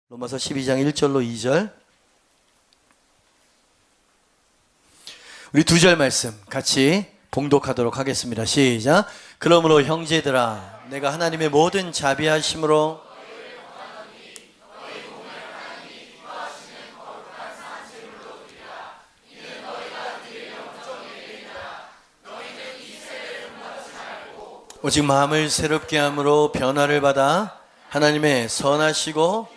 로마서 12장 1절로 2절. 우리 두 절 말씀 같이 봉독하도록 하겠습니다. 시작. 그러므로 형제들아, 내가 하나님의 모든 자비하심으로 오직 마음을 새롭게 함으로 변화를 받아 하나님의 선하시고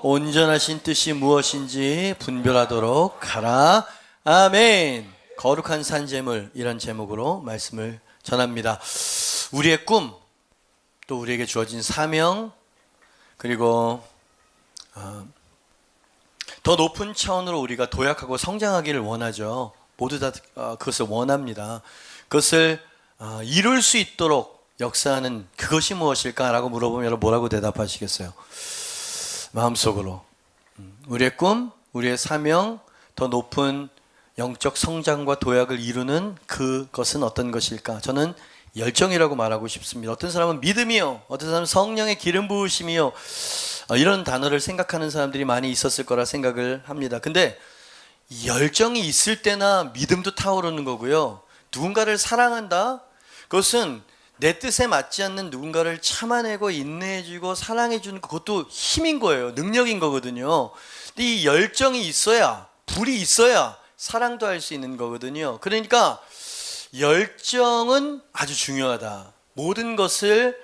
온전하신 뜻이 무엇인지 분별하도록 하라. 아멘. 거룩한 산재물, 이런 제목으로 말씀을 전합니다. 우리의 꿈, 또 우리에게 주어진 사명, 그리고 더 높은 차원으로 우리가 도약하고 성장하기를 원하죠. 모두 다 그것을 원합니다. 그것을 이룰 수 있도록 역사하는 그것이 무엇일까라고 물어보면 여러분 뭐라고 대답하시겠어요? 마음속으로 우리의 꿈, 우리의 사명, 더 높은 영적 성장과 도약을 이루는 그것은 어떤 것일까? 저는 열정이라고 말하고 싶습니다. 어떤 사람은 믿음이요, 어떤 사람은 성령의 기름 부으심이요, 이런 단어를 생각하는 사람들이 많이 있었을 거라 생각을 합니다. 근데 열정이 있을 때나 믿음도 타오르는 거고요. 누군가를 사랑한다? 그것은 내 뜻에 맞지 않는 누군가를 참아내고 인내해주고 사랑해주는 그것도 힘인 거예요. 능력인 거거든요. 근데 이 열정이 있어야, 불이 있어야 사랑도 할 수 있는 거거든요. 그러니까 열정은 아주 중요하다. 모든 것을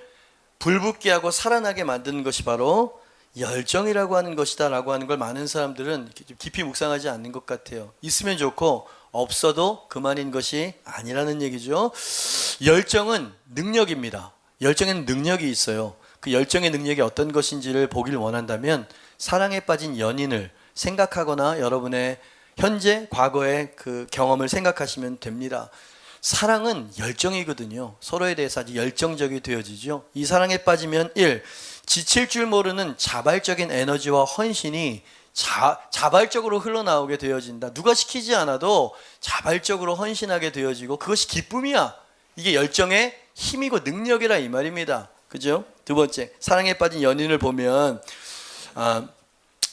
불붙게 하고 살아나게 만드는 것이 바로 열정이라고 하는 것이다 라고 하는 걸 많은 사람들은 깊이 묵상하지 않는 것 같아요. 있으면 좋고 없어도 그만인 것이 아니라는 얘기죠. 열정은 능력입니다. 열정에는 능력이 있어요. 그 열정의 능력이 어떤 것인지를 보길 원한다면 사랑에 빠진 연인을 생각하거나 여러분의 현재, 과거의 그 경험을 생각하시면 됩니다. 사랑은 열정이거든요. 서로에 대해서 아주 열정적이 되어지죠. 이 사랑에 빠지면 1. 지칠 줄 모르는 자발적인 에너지와 헌신이 자발적으로 흘러나오게 되어진다. 누가 시키지 않아도 자발적으로 헌신하게 되어지고 그것이 기쁨이야. 이게 열정의 힘이고 능력이라 이 말입니다. 그죠? 두 번째, 사랑에 빠진 연인을 보면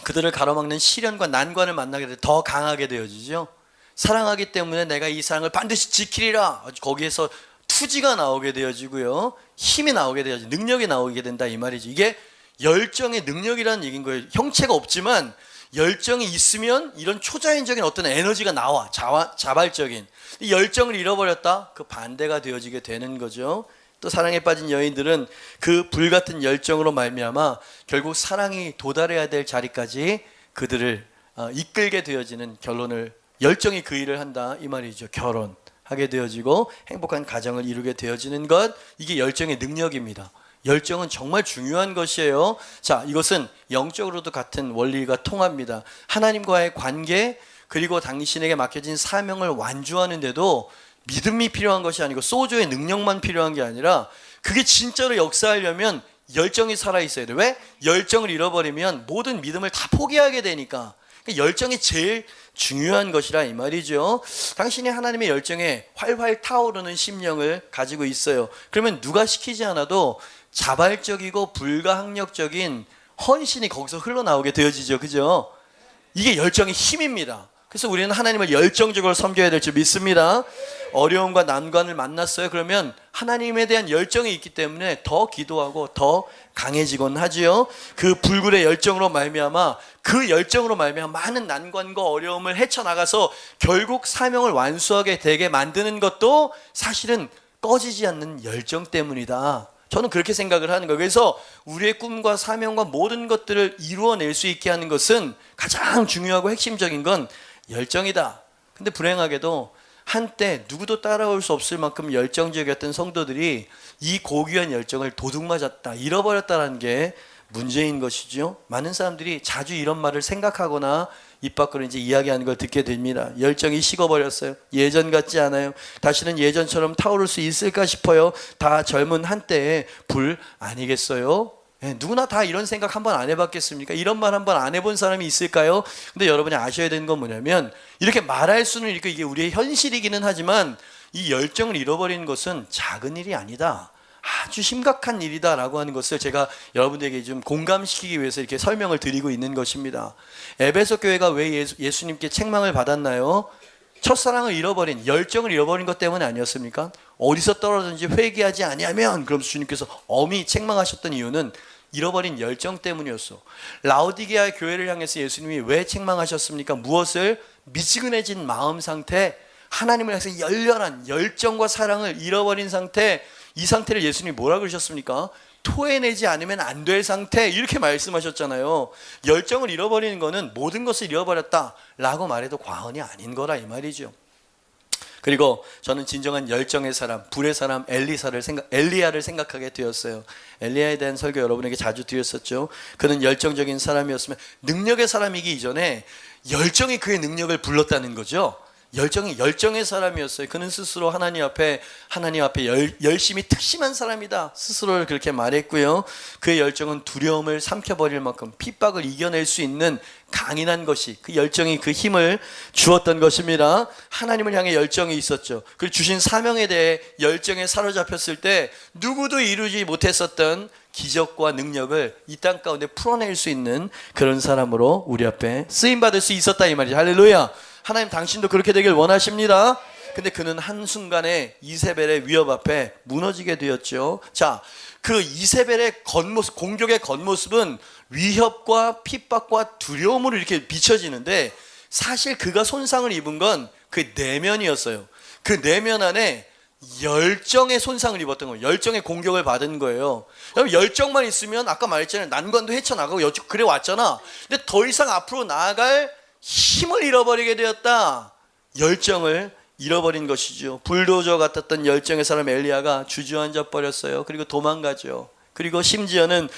그들을 가로막는 시련과 난관을 만나게 돼 더 강하게 되어지죠. 사랑하기 때문에 내가 이 사랑을 반드시 지키리라. 거기에서 투지가 나오게 되어지고요. 힘이 나오게 되어지고 능력이 나오게 된다 이 말이죠. 이게 열정의 능력이라는 얘기인 거예요. 형체가 없지만 열정이 있으면 이런 초자연적인 어떤 에너지가 나와. 자발적인. 이 열정을 잃어버렸다? 그 반대가 되어지게 되는 거죠. 또 사랑에 빠진 여인들은 그 불같은 열정으로 말미암아 결국 사랑이 도달해야 될 자리까지 그들을 이끌게 되어지는 결론을, 열정이 그 일을 한다 이 말이죠. 결혼하게 되어지고 행복한 가정을 이루게 되어지는 것, 이게 열정의 능력입니다. 열정은 정말 중요한 것이에요. 자, 이것은 영적으로도 같은 원리가 통합니다. 하나님과의 관계, 그리고 당신에게 맡겨진 사명을 완주하는데도 믿음이 필요한 것이 아니고 소조의 능력만 필요한 게 아니라 그게 진짜로 역사하려면 열정이 살아있어야 돼요. 왜? 열정을 잃어버리면 모든 믿음을 다 포기하게 되니까. 열정이 제일 중요한 것이라 이 말이죠. 당신이 하나님의 열정에 활활 타오르는 심령을 가지고 있어요. 그러면 누가 시키지 않아도 자발적이고 불가항력적인 헌신이 거기서 흘러나오게 되어지죠. 그죠? 이게 열정의 힘입니다. 그래서 우리는 하나님을 열정적으로 섬겨야 될 줄 믿습니다. 어려움과 난관을 만났어요. 그러면 하나님에 대한 열정이 있기 때문에 더 기도하고 더 강해지곤 하지요. 그 불굴의 열정으로 말미암아, 그 열정으로 말미암아 많은 난관과 어려움을 헤쳐나가서 결국 사명을 완수하게 되게 만드는 것도 사실은 꺼지지 않는 열정 때문이다. 저는 그렇게 생각을 하는 거예요. 그래서 우리의 꿈과 사명과 모든 것들을 이루어낼 수 있게 하는 것은 가장 중요하고 핵심적인 건 열정이다. 근데 불행하게도 한때 누구도 따라올 수 없을 만큼 열정적이었던 성도들이 이 고귀한 열정을 도둑맞았다, 잃어버렸다는 게 문제인 것이죠. 많은 사람들이 자주 이런 말을 생각하거나 입 밖으로 이제 이야기하는 걸 듣게 됩니다. 열정이 식어버렸어요. 예전 같지 않아요. 다시는 예전처럼 타오를 수 있을까 싶어요. 다 젊은 한때의 불 아니겠어요? 누구나 다 이런 생각 한번 안 해봤겠습니까? 이런 말 한번 안 해본 사람이 있을까요? 근데 여러분이 아셔야 되는 건 뭐냐면, 이렇게 말할 수는 있고 이게 우리의 현실이기는 하지만 이 열정을 잃어버리는 것은 작은 일이 아니다. 아주 심각한 일이다라고 하는 것을 제가 여러분들에게 좀 공감시키기 위해서 이렇게 설명을 드리고 있는 것입니다. 에베소 교회가 왜 예수님께 책망을 받았나요? 첫사랑을 잃어버린, 열정을 잃어버린 것 때문에 아니었습니까? 어디서 떨어졌는지 회개하지 아니하면, 그러면서 주님께서 엄히 책망하셨던 이유는 잃어버린 열정 때문이었어. 라오디게아 교회를 향해서 예수님이 왜 책망하셨습니까? 무엇을? 미지근해진 마음 상태, 하나님을 향해서 열렬한 열정과 사랑을 잃어버린 상태, 이 상태를 예수님이 뭐라 그러셨습니까? 토해내지 않으면 안 될 상태, 이렇게 말씀하셨잖아요. 열정을 잃어버리는 것은 모든 것을 잃어버렸다라고 말해도 과언이 아닌 거라 이 말이죠. 그리고 저는 진정한 열정의 사람, 불의 사람 엘리야를 생각하게 되었어요. 엘리야에 대한 설교 여러분에게 자주 드렸었죠. 그는 열정적인 사람이었으면, 능력의 사람이기 이전에 열정이 그의 능력을 불렀다는 거죠. 열정의 사람이었어요. 그는 스스로 하나님 앞에 열심히 특심한 사람이다, 스스로를 그렇게 말했고요. 그의 열정은 두려움을 삼켜버릴 만큼 핍박을 이겨낼 수 있는 강인한 것이, 그 열정이 그 힘을 주었던 것입니다. 하나님을 향해 열정이 있었죠. 그리고 주신 사명에 대해 열정에 사로잡혔을 때 누구도 이루지 못했었던 기적과 능력을 이 땅 가운데 풀어낼 수 있는 그런 사람으로 우리 앞에 쓰임받을 수 있었다 이 말이죠. 할렐루야. 하나님 당신도 그렇게 되길 원하십니다. 근데 그는 한순간에 이세벨의 위협 앞에 무너지게 되었죠. 자, 그 이세벨의 겉모습, 공격의 겉모습은 위협과 핍박과 두려움으로 이렇게 비춰지는데, 사실 그가 손상을 입은 건 그 내면이었어요. 그 내면 안에 열정의 손상을 입었던 거예요. 열정의 공격을 받은 거예요. 열정만 있으면 아까 말했잖아요. 난관도 헤쳐나가고 그래 왔잖아. 근데 더 이상 앞으로 나아갈 힘을 잃어버리게 되었다. 열정을 잃어버린 것이죠. 불도저 같았던 열정의 사람 엘리야가 주저앉아 버렸어요. 그리고 도망가죠. 그리고 심지어는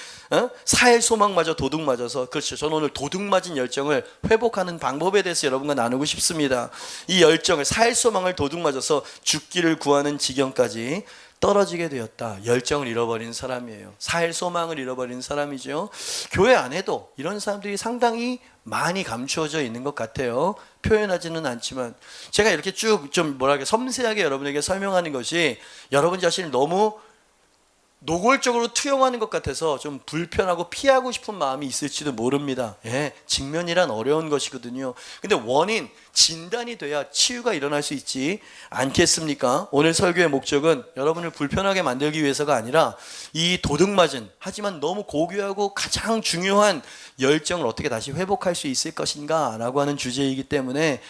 사해 소망마저 도둑 맞아서, 그렇죠. 저는 오늘 도둑 맞은 열정을 회복하는 방법에 대해서 여러분과 나누고 싶습니다. 이 열정을, 사해 소망을 도둑 맞아서 죽기를 구하는 지경까지 떨어지게 되었다. 열정을 잃어버린 사람이에요. 사해 소망을 잃어버린 사람이죠. 교회 안에도 이런 사람들이 상당히 많이 감추어져 있는 것 같아요. 표현하지는 않지만 제가 이렇게 쭉 좀 섬세하게 여러분에게 설명하는 것이 여러분 자신을 너무 노골적으로 투영하는 것 같아서 좀 불편하고 피하고 싶은 마음이 있을지도 모릅니다. 직면이란 어려운 것이거든요. 근데 원인, 진단이 돼야 치유가 일어날 수 있지 않겠습니까? 오늘 설교의 목적은 여러분을 불편하게 만들기 위해서가 아니라 이 도둑맞은, 하지만 너무 고귀하고 가장 중요한 열정을 어떻게 다시 회복할 수 있을 것인가 라고 하는 주제이기 때문에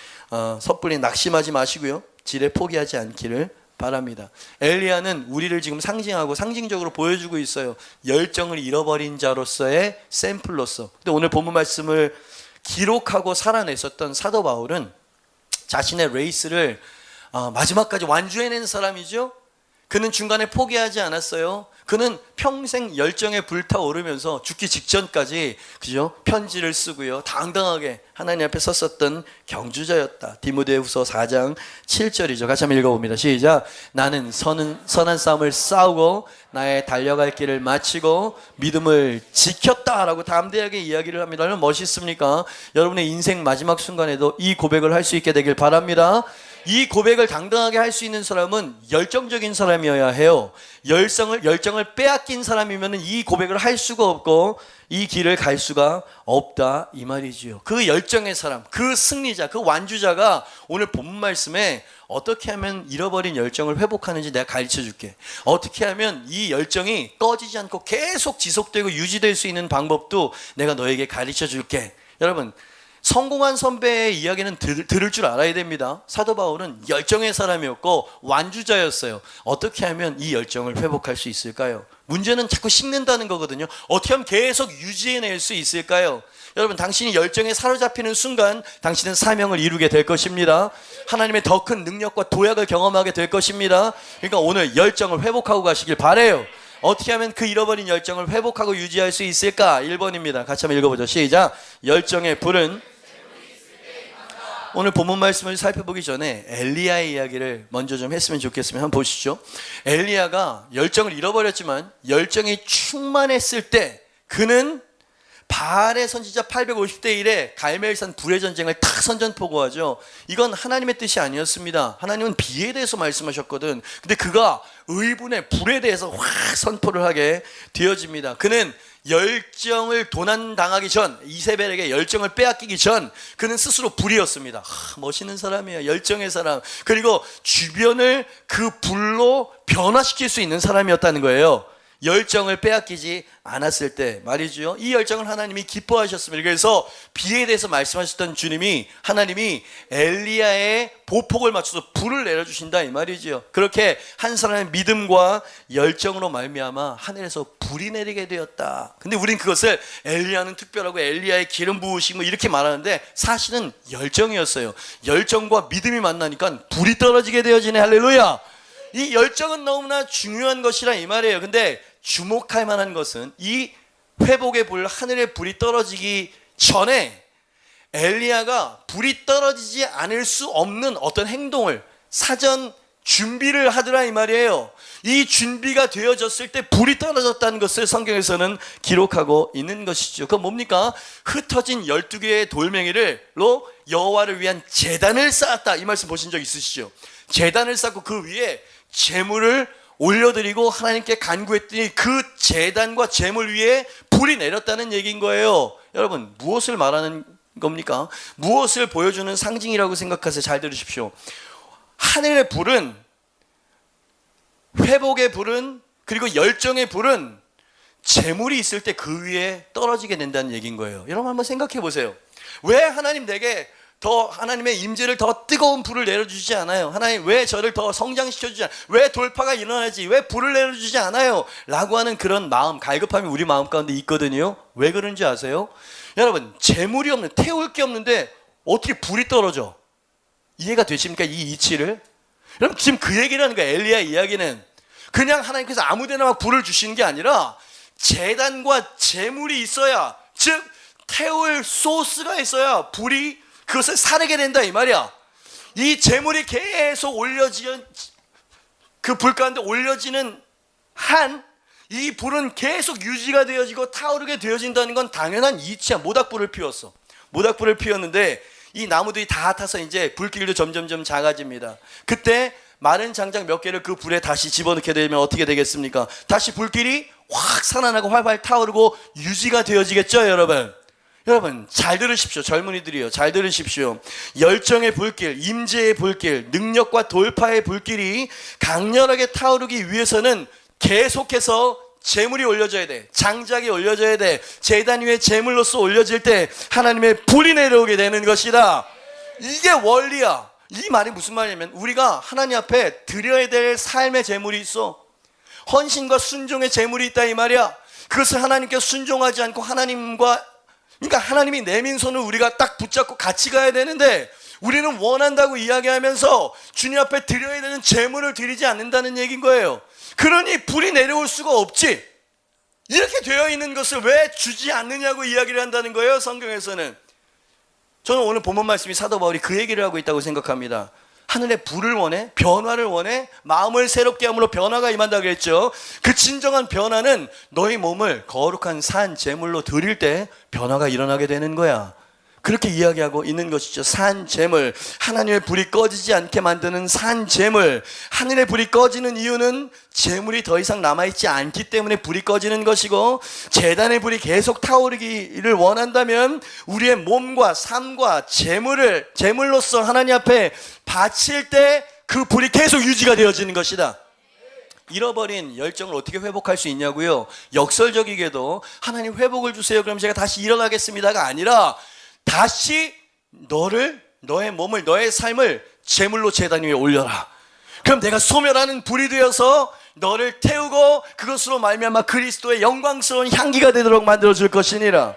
섣불리 낙심하지 마시고요, 지레 포기하지 않기를 바랍니다. 엘리야는 우리를 지금 상징적으로 보여주고 있어요. 열정을 잃어버린 자로서의 샘플로서. 근데 오늘 본문 말씀을 기록하고 살아냈었던 사도 바울은 자신의 레이스를 마지막까지 완주해낸 사람이죠. 그는 중간에 포기하지 않았어요. 그는 평생 열정에 불타오르면서 죽기 직전까지, 그죠? 편지를 쓰고요, 당당하게 하나님 앞에 섰었던 경주자였다. 디모데후서 4장 7절이죠. 같이 한번 읽어봅니다. 시작. 나는 선한 싸움을 싸우고 나의 달려갈 길을 마치고 믿음을 지켰다라고 담대하게 이야기를 합니다. 얼마나 멋있습니까? 여러분의 인생 마지막 순간에도 이 고백을 할 수 있게 되길 바랍니다. 이 고백을 당당하게 할 수 있는 사람은 열정적인 사람이어야 해요. 열정을 빼앗긴 사람이면 이 고백을 할 수가 없고 이 길을 갈 수가 없다 이 말이지요. 그 열정의 사람, 그 승리자, 그 완주자가 오늘 본문 말씀에 어떻게 하면 잃어버린 열정을 회복하는지 내가 가르쳐 줄게. 어떻게 하면 이 열정이 꺼지지 않고 계속 지속되고 유지될 수 있는 방법도 내가 너에게 가르쳐 줄게. 여러분, 성공한 선배의 이야기는 들을 줄 알아야 됩니다. 사도 바울은 열정의 사람이었고 완주자였어요. 어떻게 하면 이 열정을 회복할 수 있을까요? 문제는 자꾸 식는다는 거거든요. 어떻게 하면 계속 유지해낼 수 있을까요? 여러분, 당신이 열정에 사로잡히는 순간 당신은 사명을 이루게 될 것입니다. 하나님의 더 큰 능력과 도약을 경험하게 될 것입니다. 그러니까 오늘 열정을 회복하고 가시길 바라요. 어떻게 하면 그 잃어버린 열정을 회복하고 유지할 수 있을까? 1번입니다. 같이 한번 읽어보죠. 시작. 열정의 불은, 오늘 본문 말씀을 살펴보기 전에 엘리야의 이야기를 먼저 좀 했으면 좋겠습니다. 한번 보시죠. 엘리야가 열정을 잃어버렸지만 열정이 충만했을 때 그는 바알의 선지자 850대 1에 갈멜산 불의 전쟁을 탁 선전포고하죠. 이건 하나님의 뜻이 아니었습니다. 하나님은 비에 대해서 말씀하셨거든. 근데 그가 의분의 불에 대해서 확 선포를 하게 되어집니다. 그는 열정을 도난당하기 전, 이세벨에게 열정을 빼앗기기 전 그는 스스로 불이었습니다. 멋있는 사람이야. 열정의 사람. 그리고 주변을 그 불로 변화시킬 수 있는 사람이었다는 거예요. 열정을 빼앗기지 않았을 때 말이죠. 이 열정을 하나님이 기뻐하셨습니다. 그래서 비에 대해서 말씀하셨던 주님이, 하나님이 엘리야의 보폭을 맞춰서 불을 내려주신다 이 말이죠. 그렇게 한 사람의 믿음과 열정으로 말미암아 하늘에서 불이 내리게 되었다. 근데 우린 그것을 엘리야는 특별하고 엘리야의 기름 부으시고 이렇게 말하는데 사실은 열정이었어요. 열정과 믿음이 만나니까 불이 떨어지게 되어지네. 할렐루야. 이 열정은 너무나 중요한 것이라 이 말이에요. 근데 주목할 만한 것은 이 회복의 불, 하늘의 불이 떨어지기 전에 엘리야가 불이 떨어지지 않을 수 없는 어떤 행동을 사전 준비를 하더라 이 말이에요. 이 준비가 되어졌을 때 불이 떨어졌다는 것을 성경에서는 기록하고 있는 것이죠. 그건 뭡니까? 흩어진 12개의 돌멩이로 여호와를 위한 제단을 쌓았다. 이 말씀 보신 적 있으시죠? 제단을 쌓고 그 위에 제물을 올려드리고 하나님께 간구했더니 그 제단과 제물 위에 불이 내렸다는 얘기인 거예요. 여러분, 무엇을 말하는 겁니까? 무엇을 보여주는 상징이라고 생각하세요? 잘 들으십시오. 하늘의 불은, 회복의 불은, 그리고 열정의 불은 제물이 있을 때 그 위에 떨어지게 된다는 얘기인 거예요. 여러분 한번 생각해 보세요. 왜 하나님 내게 더 하나님의 임재를 더 뜨거운 불을 내려주지 않아요? 하나님 왜 저를 더 성장시켜주지 않아요? 왜 돌파가 일어나지? 왜 불을 내려주지 않아요? 라고 하는 그런 마음, 갈급함이 우리 마음 가운데 있거든요. 왜 그런지 아세요? 여러분, 재물이 없는, 태울 게 없는데 어떻게 불이 떨어져? 이해가 되십니까? 이 이치를? 여러분 지금 그 얘기를 하는 거예요. 엘리야 이야기는 그냥 하나님께서 아무데나 막 불을 주시는 게 아니라 제단과 재물이 있어야, 즉 태울 소스가 있어야 불이 그것을 사르게 된다 이 말이야. 이 재물이 계속 올려지는, 그 불 가운데 올려지는 한 이 불은 계속 유지가 되어지고 타오르게 되어진다는 건 당연한 이치야. 모닥불을 피웠어. 모닥불을 피웠는데 이 나무들이 다 타서 이제 불길도 점점점 작아집니다. 그때 마른 장작 몇 개를 그 불에 다시 집어넣게 되면 어떻게 되겠습니까? 다시 불길이 확 살아나고 활활 타오르고 유지가 되어지겠죠, 여러분? 여러분 잘 들으십시오. 젊은이들이요, 잘 들으십시오. 열정의 불길, 임재의 불길, 능력과 돌파의 불길이 강렬하게 타오르기 위해서는 계속해서 제물이 올려져야 돼. 장작이 올려져야 돼. 제단 위에 제물로서 올려질 때 하나님의 불이 내려오게 되는 것이다. 이게 원리야. 이 말이 무슨 말이냐면 우리가 하나님 앞에 드려야 될 삶의 제물이 있어. 헌신과 순종의 제물이 있다 이 말이야. 그것을 하나님께 순종하지 않고 그러니까 하나님이 내민 손을 우리가 딱 붙잡고 같이 가야 되는데 우리는 원한다고 이야기하면서 주님 앞에 드려야 되는 제물을 드리지 않는다는 얘기인 거예요. 그러니 불이 내려올 수가 없지. 이렇게 되어 있는 것을 왜 주지 않느냐고 이야기를 한다는 거예요, 성경에서는. 저는 오늘 본문 말씀이 사도 바울이 그 얘기를 하고 있다고 생각합니다. 하늘의 불을 원해? 변화를 원해? 마음을 새롭게 함으로 변화가 임한다 그랬죠. 그 진정한 변화는 너희 몸을 거룩한 산 제물로 드릴 때 변화가 일어나게 되는 거야. 그렇게 이야기하고 있는 것이죠. 산 제물, 하나님의 불이 꺼지지 않게 만드는 산 제물. 하늘의 불이 꺼지는 이유는 제물이 더 이상 남아있지 않기 때문에 불이 꺼지는 것이고, 제단의 불이 계속 타오르기를 원한다면 우리의 몸과 삶과 제물로서 하나님 앞에 바칠 때 그 불이 계속 유지가 되어지는 것이다. 잃어버린 열정을 어떻게 회복할 수 있냐고요? 역설적이게도 하나님 회복을 주세요, 그럼 제가 다시 일어나겠습니다가 아니라 다시 너의 몸을, 너의 삶을 제물로 제단 위에 올려라. 그럼 내가 소멸하는 불이 되어서 너를 태우고 그것으로 말미암아 그리스도의 영광스러운 향기가 되도록 만들어줄 것이니라.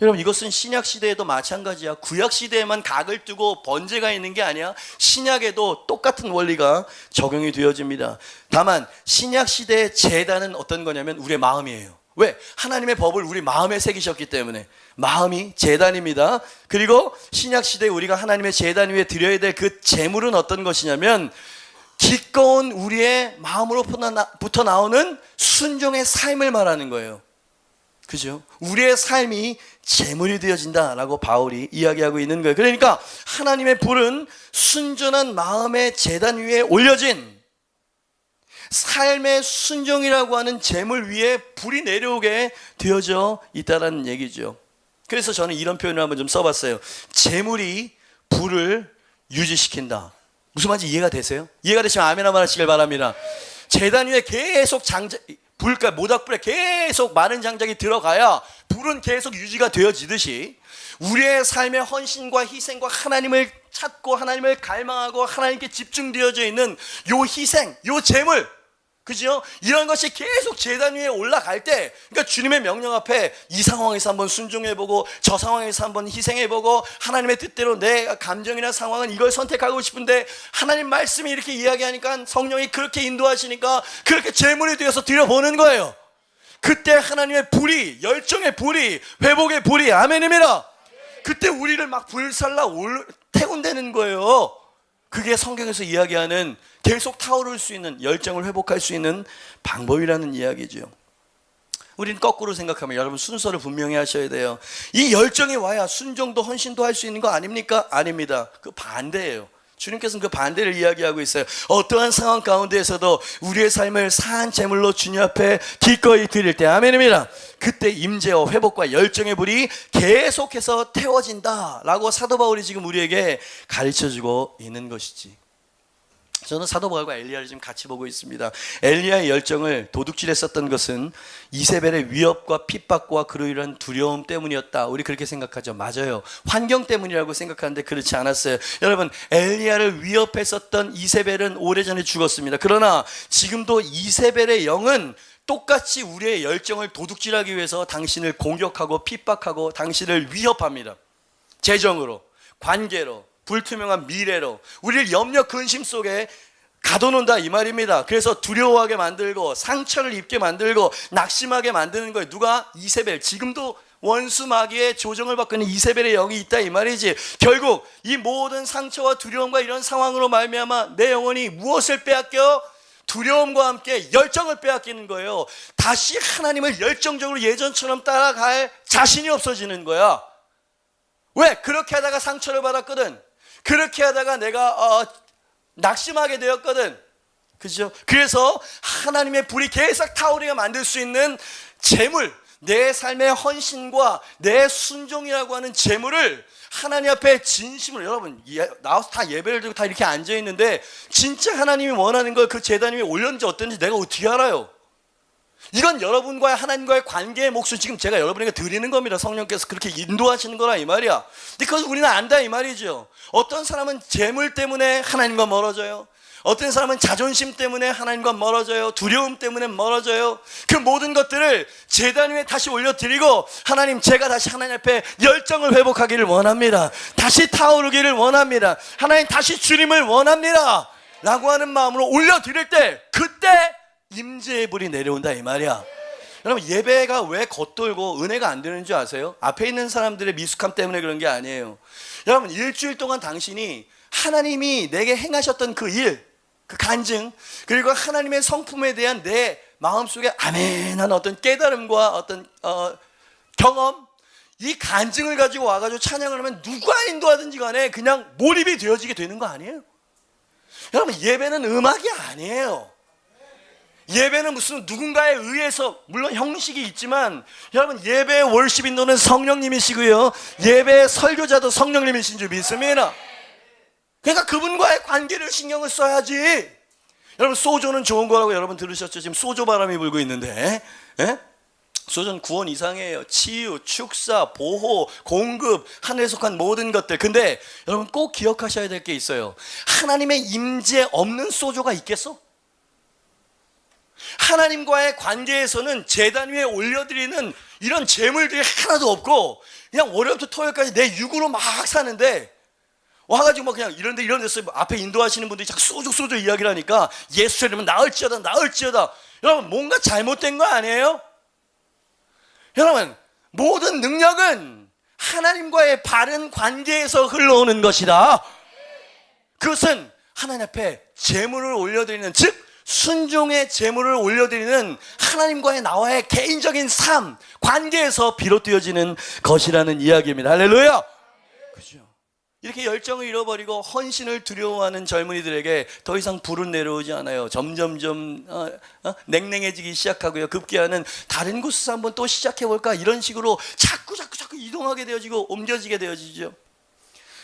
여러분 이것은 신약시대에도 마찬가지야. 구약시대에만 각을 두고 번제가 있는 게 아니야. 신약에도 똑같은 원리가 적용이 되어집니다. 다만 신약시대의 제단은 어떤 거냐면 우리의 마음이에요. 왜? 하나님의 법을 우리 마음에 새기셨기 때문에 마음이 제단입니다. 그리고 신약시대에 우리가 하나님의 제단 위에 드려야 될 그 제물은 어떤 것이냐면 기꺼운 우리의 마음으로부터 나오는 순종의 삶을 말하는 거예요. 그죠? 우리의 삶이 제물이 되어진다라고 바울이 이야기하고 있는 거예요. 그러니까 하나님의 불은 순전한 마음의 제단 위에 올려진 삶의 순종이라고 하는 제물 위에 불이 내려오게 되어져 있다는 얘기죠. 그래서 저는 이런 표현을 한번 좀 써봤어요. 제물이 불을 유지시킨다. 무슨 말인지 이해가 되세요? 이해가 되시면 아멘 한번 하시길 바랍니다. 제단 위에 계속 모닥불에 계속 많은 장작이 들어가야 불은 계속 유지가 되어지듯이 우리의 삶의 헌신과 희생과 하나님을 찾고 하나님을 갈망하고 하나님께 집중되어져 있는 요 희생, 요 제물, 그죠? 이런 것이 계속 제단 위에 올라갈 때, 그러니까 주님의 명령 앞에 이 상황에서 한번 순종해보고 저 상황에서 한번 희생해보고 하나님의 뜻대로 내 감정이나 상황은 이걸 선택하고 싶은데 하나님 말씀이 이렇게 이야기하니까 성령이 그렇게 인도하시니까 그렇게 제물이 되어서 드려보는 거예요. 그때 하나님의 불이, 열정의 불이, 회복의 불이, 아멘입니다. 그때 우리를 막 불살라 태운다는 거예요. 그게 성경에서 이야기하는 계속 타오를 수 있는, 열정을 회복할 수 있는 방법이라는 이야기죠. 우리는 거꾸로 생각하면 여러분 순서를 분명히 하셔야 돼요. 이 열정이 와야 순종도 헌신도 할 수 있는 거 아닙니까? 아닙니다. 그 반대예요. 주님께서는 그 반대를 이야기하고 있어요. 어떠한 상황 가운데에서도 우리의 삶을 사한 제물로 주님 앞에 기꺼이 드릴 때, 아멘입니다. 그때 임재와 회복과 열정의 불이 계속해서 태워진다라고 사도 바울이 지금 우리에게 가르쳐주고 있는 것이지. 저는 사도 바울과 엘리야를 지금 같이 보고 있습니다. 엘리야의 열정을 도둑질했었던 것은 이세벨의 위협과 핍박과 그로 인한 두려움 때문이었다. 우리 그렇게 생각하죠. 맞아요. 환경 때문이라고 생각하는데 그렇지 않았어요. 여러분, 엘리야를 위협했었던 이세벨은 오래전에 죽었습니다. 그러나 지금도 이세벨의 영은 똑같이 우리의 열정을 도둑질하기 위해서 당신을 공격하고 핍박하고 당신을 위협합니다. 재정으로, 관계로, 불투명한 미래로 우리를 염려 근심 속에 가둬놓는다 이 말입니다. 그래서 두려워하게 만들고 상처를 입게 만들고 낙심하게 만드는 거예요. 누가? 이세벨. 지금도 원수 마귀의 조정을 받고 있는 이세벨의 영이 있다 이 말이지. 결국 이 모든 상처와 두려움과 이런 상황으로 말미암아 내 영혼이 무엇을 빼앗겨? 두려움과 함께 열정을 빼앗기는 거예요. 다시 하나님을 열정적으로 예전처럼 따라갈 자신이 없어지는 거야. 왜? 그렇게 하다가 상처를 받았거든. 그렇게 하다가 내가 낙심하게 되었거든. 그죠? 그래서 하나님의 불이 계속 타오르게 만들 수 있는 제물, 내 삶의 헌신과 내 순종이라고 하는 제물을 하나님 앞에 진심으로, 여러분 나와서 다 예배를 드리고 다 이렇게 앉아있는데 진짜 하나님이 원하는 걸 그 제단 위에 올렸는지 어떤지 내가 어떻게 알아요? 이건 여러분과의 하나님과의 관계의 몫을 지금 제가 여러분에게 드리는 겁니다. 성령께서 그렇게 인도하시는 거라 이 말이야. 근데 그것을 우리는 안다 이 말이죠. 어떤 사람은 재물 때문에 하나님과 멀어져요. 어떤 사람은 자존심 때문에 하나님과 멀어져요. 두려움 때문에 멀어져요. 그 모든 것들을 제단 위에 다시 올려드리고 하나님, 제가 다시 하나님 앞에 열정을 회복하기를 원합니다. 다시 타오르기를 원합니다. 하나님, 다시 주님을 원합니다 라고 하는 마음으로 올려드릴 때 그때 임재의 불이 내려온다 이 말이야. 여러분, 예배가 왜 겉돌고 은혜가 안 되는 줄 아세요? 앞에 있는 사람들의 미숙함 때문에 그런 게 아니에요. 여러분, 일주일 동안 당신이 하나님이 내게 행하셨던 그 일, 그 간증, 그리고 하나님의 성품에 대한 내 마음속에 아멘한 어떤 깨달음과 어떤 경험, 이 간증을 가지고 와가지고 찬양을 하면 누가 인도하든지 간에 그냥 몰입이 되어지게 되는 거 아니에요? 여러분, 예배는 음악이 아니에요. 예배는 무슨 누군가에 의해서, 물론 형식이 있지만 여러분, 예배의 월십 인도는 성령님이시고요, 예배의 설교자도 성령님이신 줄 믿습니다. 그러니까 그분과의 관계를 신경을 써야지. 여러분, 소조는 좋은 거라고 여러분 들으셨죠? 지금 소조 바람이 불고 있는데, 예? 소조는 구원 이상이에요. 치유, 축사, 보호, 공급, 하늘에 속한 모든 것들. 근데 여러분 꼭 기억하셔야 될 게 있어요. 하나님의 임재 없는 소조가 있겠어? 하나님과의 관계에서는 제단 위에 올려드리는 이런 재물들이 하나도 없고 그냥 월요일부터 토요일까지 내 육으로 막 사는데 와가지고 뭐 그냥 이런 데서 앞에 인도하시는 분들이 자꾸 소조 이야기를 하니까 예수 이름은 나을지어다. 여러분, 뭔가 잘못된 거 아니에요? 여러분, 모든 능력은 하나님과의 바른 관계에서 흘러오는 것이다. 그것은 하나님 앞에 제물을 올려드리는, 즉 순종의 제물을 올려드리는 하나님과의 나와의 개인적인 삶, 관계에서 비롯되어지는 것이라는 이야기입니다. 할렐루야! 그죠? 이렇게 열정을 잃어버리고 헌신을 두려워하는 젊은이들에게 더 이상 불은 내려오지 않아요. 점점점 냉랭해지기 시작하고요. 급기야는 다른 곳에서 한번 또 시작해볼까, 이런 식으로 자꾸 이동하게 되어지고 옮겨지게 되어지죠.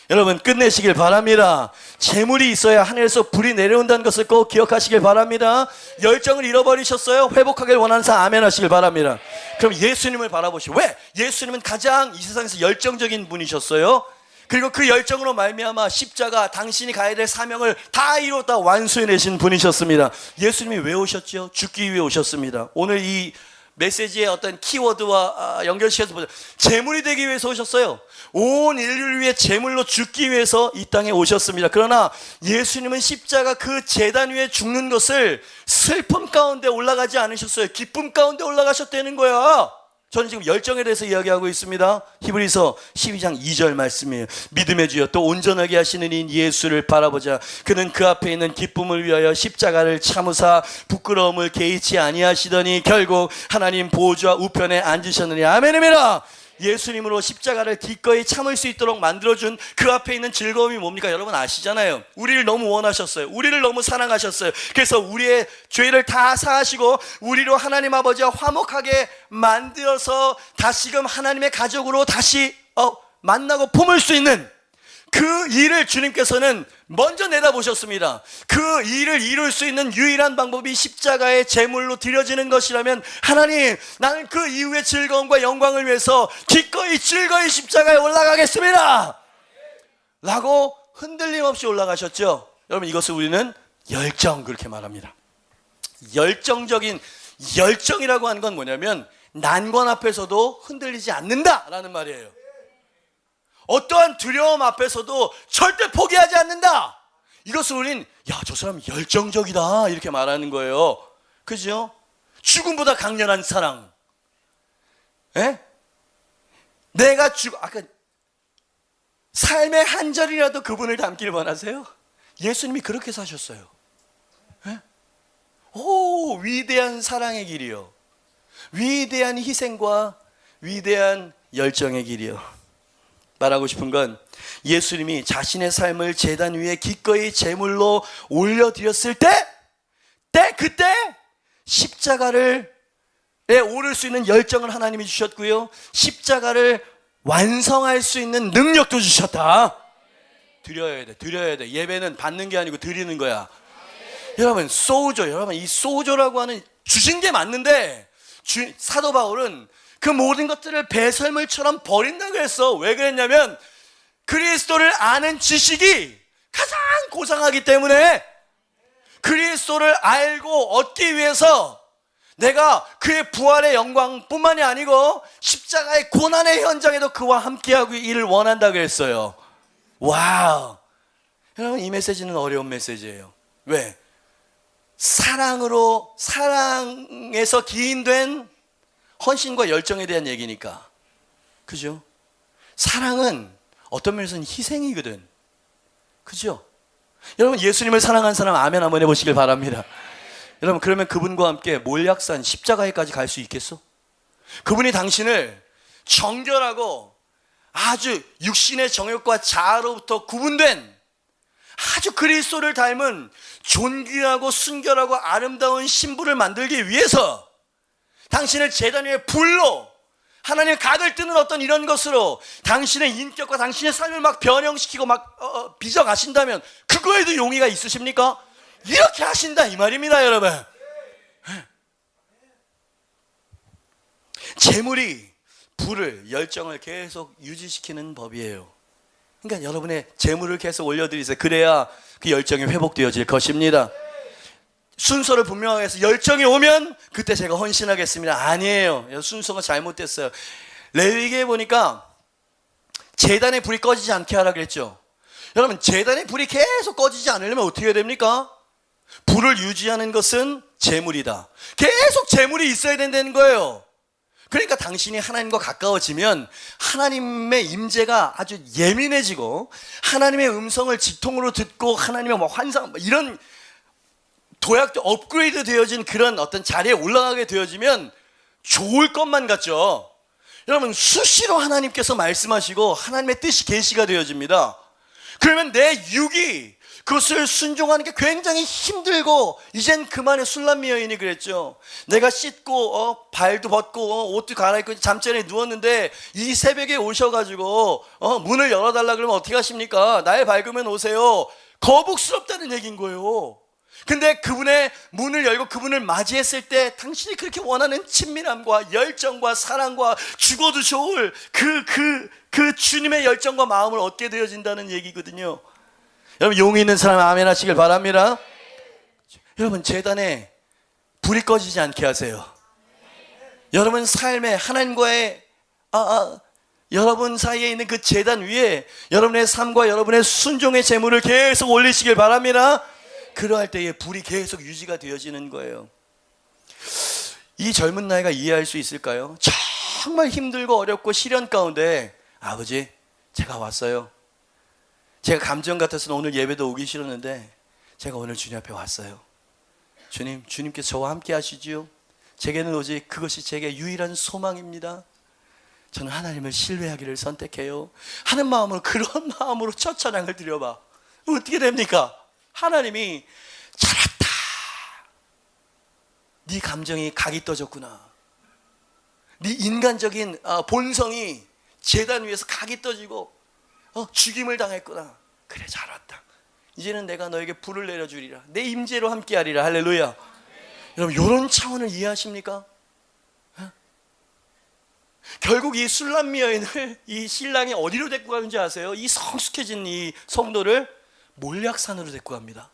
여러분, 끝내시길 바랍니다. 재물이 있어야 하늘에서 불이 내려온다는 것을 꼭 기억하시길 바랍니다. 열정을 잃어버리셨어요? 회복하길 원하는 사람 아멘 하시길 바랍니다. 그럼 예수님을 바라보시오. 왜? 예수님은 가장 이 세상에서 열정적인 분이셨어요. 그리고 그 열정으로 말미암아 십자가, 당신이 가야 될 사명을 다 이뤘다 완수해내신 분이셨습니다. 예수님이 왜 오셨죠? 죽기 위해 오셨습니다. 오늘 이 메시지의 어떤 키워드와 연결시켜서 보자. 제물이 되기 위해서 오셨어요. 온 인류를 위해 제물로 죽기 위해서 이 땅에 오셨습니다. 그러나 예수님은 십자가 그 제단 위에 죽는 것을 슬픔 가운데 올라가지 않으셨어요. 기쁨 가운데 올라가셨다는 거야. 저는 지금 열정에 대해서 이야기하고 있습니다. 히브리서 12장 2절 말씀이에요. 믿음의 주여 또 온전하게 하시는 이 예수를 바라보자. 그는 그 앞에 있는 기쁨을 위하여 십자가를 참으사 부끄러움을 개의치 아니하시더니 결국 하나님 보좌 우편에 앉으셨느니 아멘입니다. 예수님으로 십자가를 기꺼이 참을 수 있도록 만들어준 그 앞에 있는 즐거움이 뭡니까? 여러분 아시잖아요. 우리를 너무 원하셨어요. 우리를 너무 사랑하셨어요. 그래서 우리의 죄를 다 사하시고 우리로 하나님 아버지와 화목하게 만들어서 다시금 하나님의 가족으로 다시 만나고 품을 수 있는 그 일을 주님께서는 먼저 내다보셨습니다. 그 일을 이룰 수 있는 유일한 방법이 십자가의 제물로 드려지는 것이라면 하나님, 나는 그 이후의 즐거움과 영광을 위해서 기꺼이 즐거이 십자가에 올라가겠습니다 라고 흔들림 없이 올라가셨죠. 여러분, 이것을 우리는 열정, 그렇게 말합니다. 열정적인 열정이라고 하는 건 뭐냐면 난관 앞에서도 흔들리지 않는다라는 말이에요. 어떠한 두려움 앞에서도 절대 포기하지 않는다. 이것을 우린 저 사람 열정적이다 이렇게 말하는 거예요. 그죠? 죽음보다 강렬한 사랑. 내가 아까 삶의 한 절이라도 그분을 닮기를 원하세요? 예수님이 그렇게 사셨어요. 오, 위대한 사랑의 길이요, 위대한 희생과 위대한 열정의 길이요. 말하고 싶은 건 예수님이 자신의 삶을 제단 위에 기꺼이 제물로 올려드렸을 그때 십자가를 오를 수 있는 열정을 하나님이 주셨고요, 십자가를 완성할 수 있는 능력도 주셨다. 드려야 돼. 예배는 받는 게 아니고 드리는 거야. 여러분, 여러분 이 소조라고 하는 주신 게 맞는데 사도 바울은 그 모든 것들을 배설물처럼 버린다고 했어. 왜 그랬냐면 그리스도를 아는 지식이 가장 고상하기 때문에 그리스도를 알고 얻기 위해서 내가 그의 부활의 영광뿐만이 아니고 십자가의 고난의 현장에도 그와 함께하기를 원한다고 했어요. 와우. 여러분, 이 메시지는 어려운 메시지예요. 왜? 사랑에서 기인된 헌신과 열정에 대한 얘기니까. 그죠? 사랑은 어떤 면에서는 희생이거든. 그죠? 여러분, 예수님을 사랑한 사람 아멘 한번 해보시길 바랍니다. 여러분, 그러면 그분과 함께 몰약산 십자가에까지 갈 수 있겠어? 그분이 당신을 정결하고 아주 육신의 정욕과 자아로부터 구분된 아주 그리스도를 닮은 존귀하고 순결하고 아름다운 신부를 만들기 위해서 당신을 제단 위에 불로 하나님의 각을 뜨는 어떤 이런 것으로 당신의 인격과 당신의 삶을 막 변형시키고 막 빚어가신다면 그거에도 용의가 있으십니까? 이렇게 하신다 이 말입니다, 여러분. 재물이 불을, 열정을 계속 유지시키는 법이에요. 그러니까 여러분의 재물을 계속 올려드리세요. 그래야 그 열정이 회복되어질 것입니다. 순서를 분명하게 해서 열정이 오면 그때 제가 헌신하겠습니다. 아니에요. 순서가 잘못됐어요. 레위기에 보니까 제단의 불이 꺼지지 않게 하라 그랬죠. 여러분, 제단의 불이 계속 꺼지지 않으려면 어떻게 해야 됩니까? 불을 유지하는 것은 제물이다. 계속 제물이 있어야 된다는 거예요. 그러니까 당신이 하나님과 가까워지면 하나님의 임재가 아주 예민해지고 하나님의 음성을 직통으로 듣고 하나님의 환상 이런 도약도 업그레이드 되어진 그런 어떤 자리에 올라가게 되어지면 좋을 것만 같죠. 여러분, 수시로 하나님께서 말씀하시고 하나님의 뜻이 계시가 되어집니다. 그러면 내 육이 그것을 순종하는 게 굉장히 힘들고, 이젠 그만해. 술람미 여인이 그랬죠. 내가 씻고 발도 벗고 옷도 갈아입고 잠자리에 누웠는데 이 새벽에 오셔가지고 문을 열어달라 그러면 어떻게 하십니까? 날 밝으면 오세요. 거북스럽다는 얘기인 거예요. 근데 그분의 문을 열고 그분을 맞이했을 때 당신이 그렇게 원하는 친밀함과 열정과 사랑과 죽어도 좋을 그 주님의 열정과 마음을 얻게 되어진다는 얘기거든요. 여러분, 용이 있는 사람 아멘 하시길 바랍니다. 여러분, 제단에 불이 꺼지지 않게 하세요. 여러분 삶에 하나님과의 여러분 사이에 있는 그 제단 위에 여러분의 삶과 여러분의 순종의 제물을 계속 올리시길 바랍니다. 그러할 때에 불이 계속 유지가 되어지는 거예요. 이 젊은 나이가 이해할 수 있을까요? 정말 힘들고 어렵고 시련 가운데, 아버지, 제가 왔어요. 제가 감정 같아서는 오늘 예배도 오기 싫었는데 제가 오늘 주님 앞에 왔어요. 주님, 주님께서 저와 함께 하시지요. 제게는 오직 그것이 제게 유일한 소망입니다. 저는 하나님을 신뢰하기를 선택해요 하는 마음으로, 그런 마음으로 첫 찬양을 드려봐. 어떻게 됩니까? 하나님이 잘했다, 네 감정이 각이 떠졌구나, 네 인간적인 본성이 제단 위에서 각이 떠지고 죽임을 당했구나. 그래, 잘 왔다. 이제는 내가 너에게 불을 내려주리라. 내 임재로 함께하리라. 할렐루야. 여러분, 이런 차원을 이해하십니까? 결국 이 술람미 여인을 이 신랑이 어디로 데리고 가는지 아세요? 이 성숙해진 이 성도를 몰약산으로 데리고 갑니다.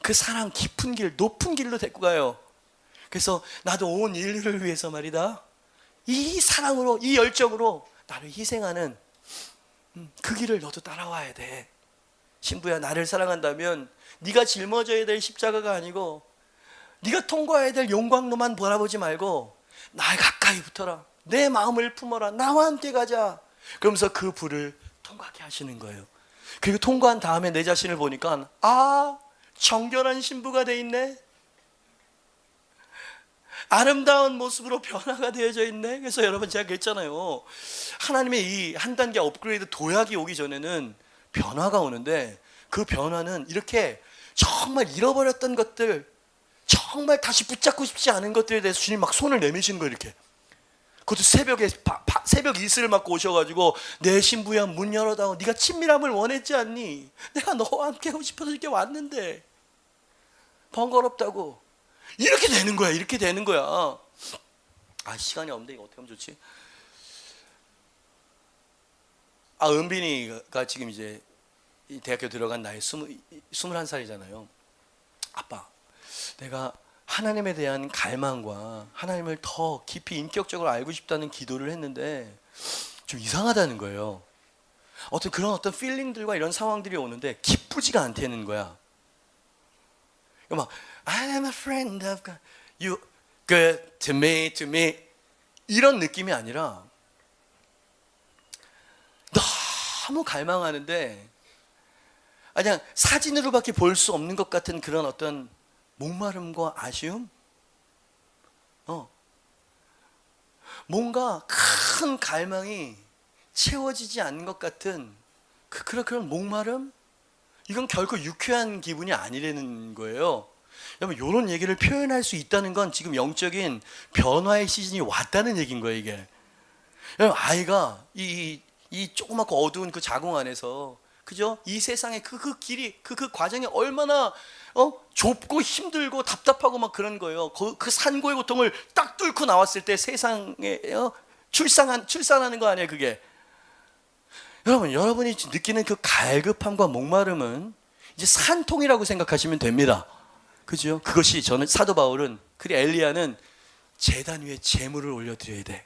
그 사랑 깊은 길, 높은 길로 데리고 가요. 그래서 나도 온 인류를 위해서 말이다, 이 사랑으로, 이 열정으로 나를 희생하는 그 길을 너도 따라와야 돼. 신부야, 나를 사랑한다면 네가 짊어져야 될 십자가가 아니고 네가 통과해야 될 용광로만 바라보지 말고 나에 가까이 붙어라. 내 마음을 품어라. 나와 함께 가자. 그러면서 그 불을 통과하게 하시는 거예요. 그리고 통과한 다음에 내 자신을 보니까 정결한 신부가 돼 있네. 아름다운 모습으로 변화가 되어져 있네. 그래서 여러분, 제가 그랬잖아요. 하나님의 이 한 단계 업그레이드 도약이 오기 전에는 변화가 오는데, 그 변화는 이렇게 정말 잃어버렸던 것들, 정말 다시 붙잡고 싶지 않은 것들에 대해서 주님 막 손을 내미시는 거예요. 이렇게. 그것도 새벽에 새벽 이슬을 맞고 오셔가지고, 내 신부야, 문 열어다오. 네가 친밀함을 원했지 않니? 내가 너와 함께 하고 싶어서 이렇게 왔는데 번거롭다고. 이렇게 되는 거야. 이렇게 되는 거야. 시간이 없는데 이거 어떻게 하면 좋지? 은빈이가 지금 이제 대학교 들어간 나이 21살이잖아요. 아빠, 내가 하나님에 대한 갈망과 하나님을 더 깊이 인격적으로 알고 싶다는 기도를 했는데 좀 이상하다는 거예요. 그런 필링들과 이런 상황들이 오는데 기쁘지가 않다는 거야. 막 I am a friend of God, you good to me 이런 느낌이 아니라 너무 갈망하는데 그냥 사진으로밖에 볼 수 없는 것 같은 그런 어떤 목마름과 아쉬움? 뭔가 큰 갈망이 채워지지 않는 것 같은 그런 목마름? 이건 결코 유쾌한 기분이 아니라는 거예요. 여러분, 이런 얘기를 표현할 수 있다는 건 지금 영적인 변화의 시즌이 왔다는 얘기인 거예요, 이게. 여러분, 아이가 이 조그맣고 어두운 그 자궁 안에서, 그죠? 이 세상의 그 길이, 그 과정이 얼마나 좁고 힘들고 답답하고 막 그런 거예요. 그 산고의 고통을 딱 뚫고 나왔을 때 세상에 출산하는 거 아니에요, 그게. 여러분이 느끼는 그 갈급함과 목마름은 이제 산통이라고 생각하시면 됩니다. 그죠? 그것이 저는 사도 바울은, 그리고 엘리야는 제단 위에 제물을 올려드려야 돼.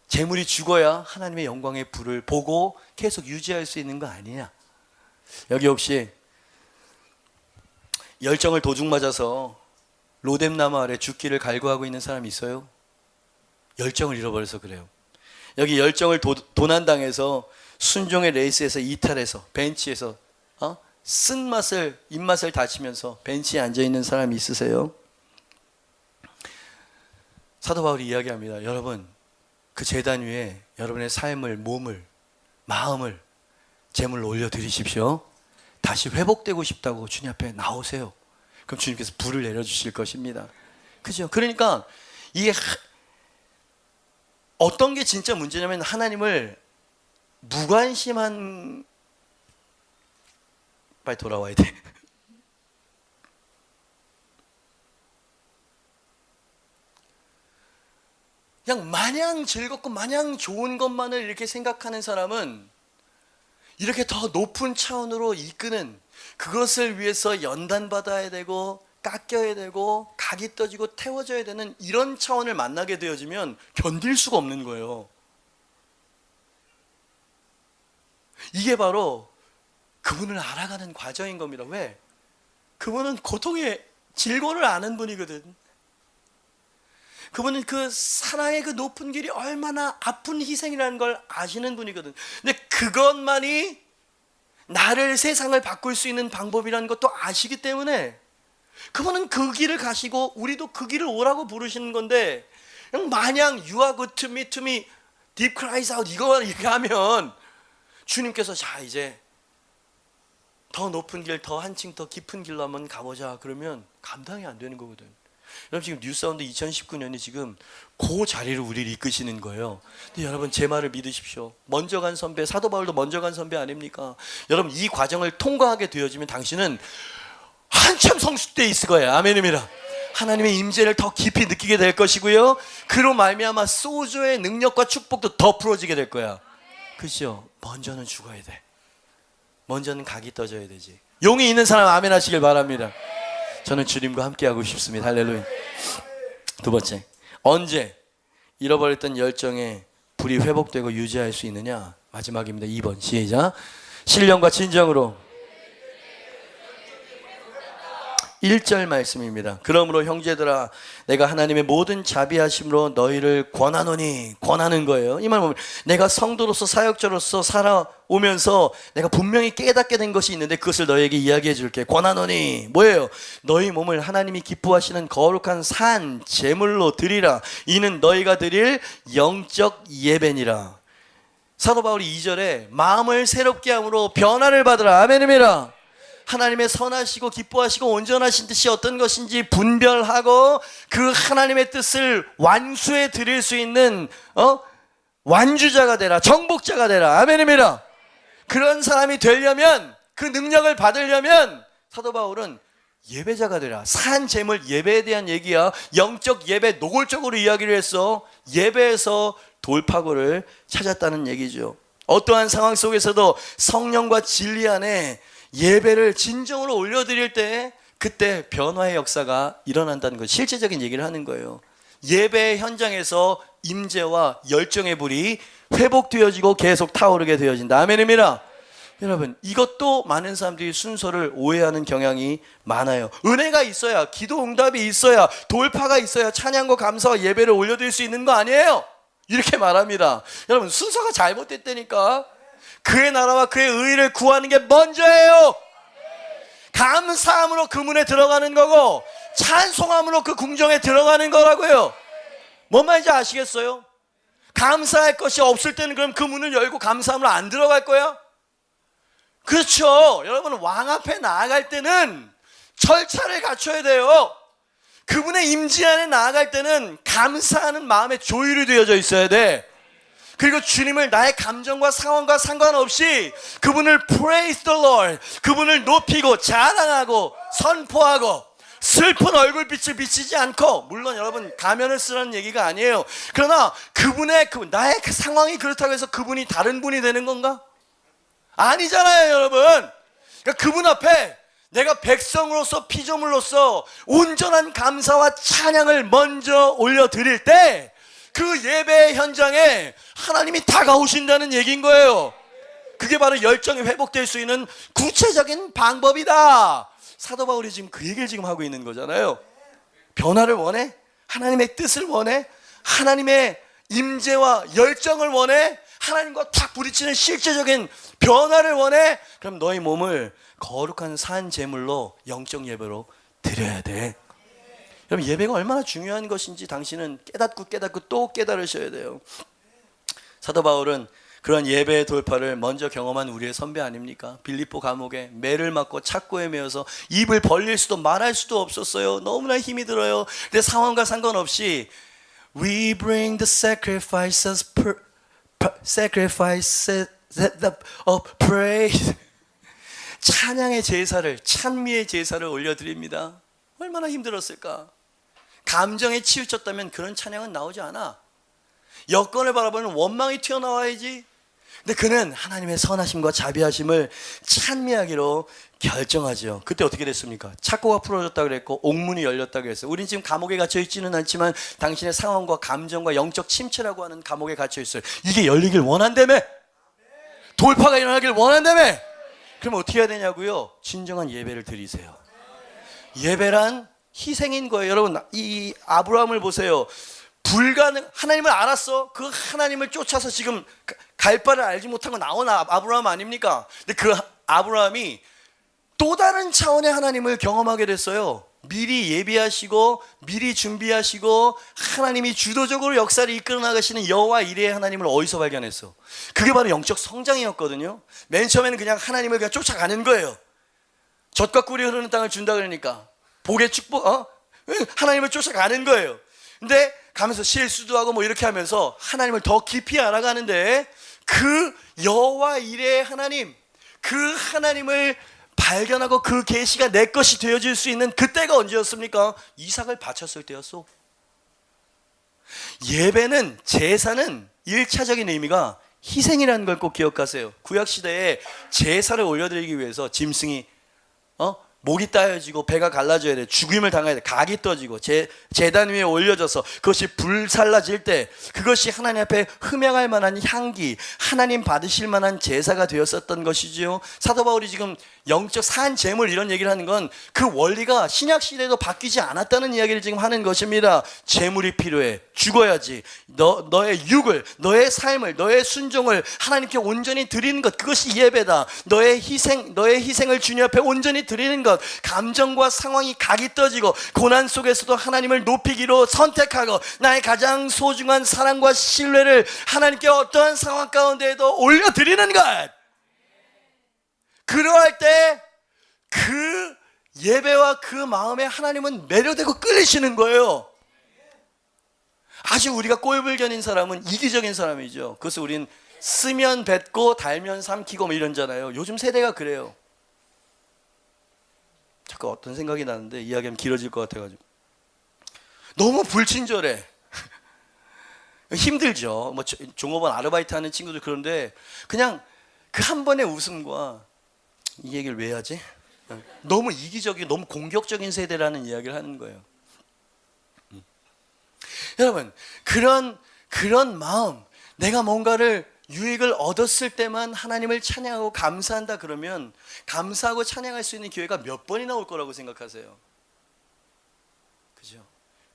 제물이 죽어야 하나님의 영광의 불을 보고 계속 유지할 수 있는 거 아니냐. 여기 혹시 열정을 도둑 맞아서 로뎀나무 아래 죽기를 갈구하고 있는 사람이 있어요? 열정을 잃어버려서 그래요. 여기 열정을 도난당해서 순종의 레이스에서 이탈해서 벤치에서 쓴맛을 입맛을 다치면서 벤치에 앉아 있는 사람이 있으세요? 사도 바울이 이야기합니다. 여러분, 그 제단 위에 여러분의 삶을, 몸을, 마음을 제물로 올려드리십시오. 다시 회복되고 싶다고 주님 앞에 나오세요. 그럼 주님께서 불을 내려주실 것입니다. 그죠? 그러니까 이게 어떤 게 진짜 문제냐면 하나님을 무관심한, 빨리 돌아와야 돼. 그냥 마냥 즐겁고 마냥 좋은 것만을 이렇게 생각하는 사람은 이렇게 더 높은 차원으로 이끄는, 그것을 위해서 연단받아야 되고 깎여야 되고 각이 떠지고 태워져야 되는 이런 차원을 만나게 되어지면 견딜 수가 없는 거예요. 이게 바로 그분을 알아가는 과정인 겁니다. 왜? 그분은 고통의 질고를 아는 분이거든. 그분은 그 사랑의 그 높은 길이 얼마나 아픈 희생이라는 걸 아시는 분이거든. 근데 그것만이 나를, 세상을 바꿀 수 있는 방법이라는 것도 아시기 때문에 그분은 그 길을 가시고 우리도 그 길을 오라고 부르시는 건데, 그냥 마냥 You are good to me, deep cries out 이거만 얘기하면 주님께서 자 이제 더 높은 길, 더 한층 더 깊은 길로 한번 가보자 그러면 감당이 안 되는 거거든. 여러분 지금 뉴사운드 2019년이 지금 그 자리를 우리를 이끄시는 거예요. 근데 여러분 제 말을 믿으십시오. 먼저 간 선배, 사도 바울도 먼저 간 선배 아닙니까? 여러분 이 과정을 통과하게 되어지면 당신은 한참 성숙돼 있을 거예요. 아멘입니다. 하나님의 임재를 더 깊이 느끼게 될 것이고요. 그로 말미암아 소조의 능력과 축복도 더 풀어지게 될 거야. 그렇죠? 먼저는 죽어야 돼. 먼저는 각이 떠져야 되지. 용이 있는 사람 아멘 하시길 바랍니다. 저는 주님과 함께하고 싶습니다. 할렐루야. 두 번째, 언제 잃어버렸던 열정에 불이 회복되고 유지할 수 있느냐? 마지막입니다. 2번 시작. 신령과 진정으로. 1절 말씀입니다. 그러므로 형제들아 내가 하나님의 모든 자비하심으로 너희를 권하노니, 권하는 거예요. 이 말 보면 내가 성도로서 사역자로서 살아오면서 내가 분명히 깨닫게 된 것이 있는데 그것을 너희에게 이야기해 줄게. 권하노니 뭐예요? 너희 몸을 하나님이 기뻐하시는 거룩한 산 제물로 드리라. 이는 너희가 드릴 영적 예배니라. 사도 바울이 2절에 마음을 새롭게 함으로 변화를 받으라. 아멘입니다. 하나님의 선하시고 기뻐하시고 온전하신 뜻이 어떤 것인지 분별하고 그 하나님의 뜻을 완수해 드릴 수 있는 완주자가 되라. 정복자가 되라. 아멘입니다. 그런 사람이 되려면, 그 능력을 받으려면 사도 바울은 예배자가 되라. 산 제물 예배에 대한 얘기야. 영적 예배 노골적으로 이야기를 했어. 예배에서 돌파구를 찾았다는 얘기죠. 어떠한 상황 속에서도 성령과 진리 안에 예배를 진정으로 올려드릴 때 그때 변화의 역사가 일어난다는 것, 실제적인 얘기를 하는 거예요. 예배 현장에서 임재와 열정의 불이 회복되어지고 계속 타오르게 되어진다. 아멘입니다. 여러분 이것도 많은 사람들이 순서를 오해하는 경향이 많아요. 은혜가 있어야, 기도 응답이 있어야, 돌파가 있어야 찬양과 감사와 예배를 올려드릴 수 있는 거 아니에요? 이렇게 말합니다. 여러분 순서가 잘못됐다니까. 그의 나라와 그의 의를 구하는 게 먼저예요. 감사함으로 그 문에 들어가는 거고 찬송함으로 그 궁정에 들어가는 거라고요. 뭔 말인지 아시겠어요? 감사할 것이 없을 때는 그럼 그 문을 열고 감사함으로 안 들어갈 거야? 그렇죠. 여러분 왕 앞에 나아갈 때는 절차를 갖춰야 돼요. 그분의 임재 안에 나아갈 때는 감사하는 마음에 조율이 되어져 있어야 돼. 그리고 주님을 나의 감정과 상황과 상관없이 그분을 praise the Lord, 그분을 높이고 자랑하고 선포하고 슬픈 얼굴빛을 비치지 않고, 물론 여러분 가면을 쓰라는 얘기가 아니에요. 그러나 그분의 나의 상황이 그렇다고 해서 그분이 다른 분이 되는 건가? 아니잖아요 여러분. 그러니까 그분 앞에 내가 백성으로서 피조물로서 온전한 감사와 찬양을 먼저 올려드릴 때 그 예배 현장에 하나님이 다가오신다는 얘기인 거예요. 그게 바로 열정이 회복될 수 있는 구체적인 방법이다. 사도 바울이 지금 그 얘기를 지금 하고 있는 거잖아요. 변화를 원해? 하나님의 뜻을 원해? 하나님의 임재와 열정을 원해? 하나님과 탁 부딪히는 실제적인 변화를 원해? 그럼 너희 몸을 거룩한 산 제물로 영적 예배로 드려야 돼. 여러분, 예배가 얼마나 중요한 것인지 당신은 깨닫고 또 깨달으셔야 돼요. 사도 바울은 그런 예배의 돌파를 먼저 경험한 우리의 선배 아닙니까? 빌립보 감옥에 매를 맞고 착고에 매여서 입을 벌릴 수도 말할 수도 없었어요. 너무나 힘이 들어요. 근데 상황과 상관없이 We bring the sacrifices of praise. 찬양의 제사를, 찬미의 제사를 올려드립니다. 얼마나 힘들었을까? 감정에 치우쳤다면 그런 찬양은 나오지 않아. 여건을 바라보는 원망이 튀어나와야지. 근데 그는 하나님의 선하심과 자비하심을 찬미하기로 결정하죠. 그때 어떻게 됐습니까? 착고가 풀어졌다 그랬고 옥문이 열렸다 그랬어요. 우린 지금 감옥에 갇혀 있지는 않지만 당신의 상황과 감정과 영적 침체라고 하는 감옥에 갇혀 있어요. 이게 열리길 원한다며? 돌파가 일어나길 원한다며? 그럼 어떻게 해야 되냐고요? 진정한 예배를 드리세요. 예배란 희생인 거예요. 여러분, 이 아브라함을 보세요. 하나님을 알았어. 그 하나님을 쫓아서 지금 갈 바를 알지 못하고 나온 아브라함 아닙니까? 근데 그 아브라함이 또 다른 차원의 하나님을 경험하게 됐어요. 미리 예비하시고 미리 준비하시고 하나님이 주도적으로 역사를 이끌어 나가시는 여호와 이레의 하나님을 어디서 발견했어? 그게 바로 영적 성장이었거든요. 맨 처음에는 그냥 하나님을 그냥 쫓아가는 거예요. 젖과 꿀이 흐르는 땅을 준다 그러니까 복의 축복, 하나님을 쫓아가는 거예요. 근데 가면서 실수도 하고 뭐 이렇게 하면서 하나님을 더 깊이 알아가는데 그 여호와 이레의 하나님, 그 하나님을 발견하고 그 계시가 내 것이 되어질 수 있는 그때가 언제였습니까? 이삭을 바쳤을 때였어. 예배는, 제사는 1차적인 의미가 희생이라는 걸 꼭 기억하세요. 구약시대에 제사를 올려드리기 위해서 짐승이 목이 따여지고 배가 갈라져야 돼. 죽임을 당해야 돼. 각이 떠지고 제단 위에 올려져서 그것이 불살라질 때 그것이 하나님 앞에 흠양할 만한 향기, 하나님 받으실 만한 제사가 되었었던 것이지요. 사도 바울이 지금 영적 산 제물 이런 얘기를 하는 건 그 원리가 신약 시대에도 바뀌지 않았다는 이야기를 지금 하는 것입니다. 제물이 필요해. 죽어야지. 너의 육을, 너의 삶을, 너의 순종을 하나님께 온전히 드리는 것, 그것이 예배다. 너의 희생을 주님 앞에 온전히 드리는 것, 감정과 상황이 각이 떠지고 고난 속에서도 하나님을 높이기로 선택하고 나의 가장 소중한 사랑과 신뢰를 하나님께 어떠한 상황 가운데에도 올려드리는 것. 그러할 때 그 예배와 그 마음에 하나님은 매료되고 끌리시는 거예요. 아주 우리가 꼴불견인 사람은 이기적인 사람이죠. 그래서 우린 쓰면 뱉고 달면 삼키고 뭐 이런잖아요. 요즘 세대가 그래요. 자꾸 어떤 생각이 나는데 이야기하면 길어질 것 같아가지고 너무 불친절해. 힘들죠. 뭐 종업원 아르바이트 하는 친구들 그런데 그냥 그 한 번의 웃음과 이 얘기를 왜 하지? 너무 이기적이고 너무 공격적인 세대라는 이야기를 하는 거예요. 여러분, 그런 마음, 내가 뭔가를 유익을 얻었을 때만 하나님을 찬양하고 감사한다 그러면 감사하고 찬양할 수 있는 기회가 몇 번이나 올 거라고 생각하세요? 그죠?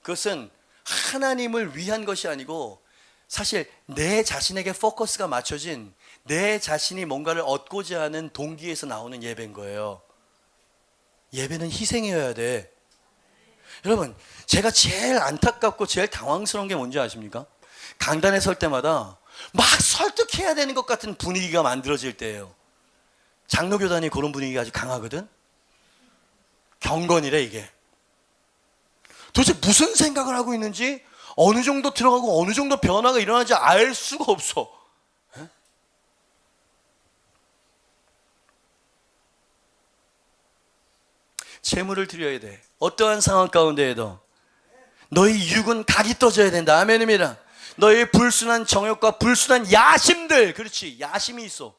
그것은 하나님을 위한 것이 아니고 사실 내 자신에게 포커스가 맞춰진 내 자신이 뭔가를 얻고자 하는 동기에서 나오는 예배인 거예요. 예배는 희생이어야 돼. 여러분, 제가 제일 안타깝고 제일 당황스러운 게 뭔지 아십니까? 강단에 설 때마다 막 설득해야 되는 것 같은 분위기가 만들어질 때예요. 장로교단이 그런 분위기가 아주 강하거든. 경건이래 이게. 도대체 무슨 생각을 하고 있는지 어느 정도 들어가고 어느 정도 변화가 일어나지 알 수가 없어. 에? 제물을 드려야 돼. 어떠한 상황 가운데에도 너희 육은 각이 떠져야 된다. 아멘입니다. 너의 불순한 정욕과 불순한 야심들, 그렇지, 야심이 있어.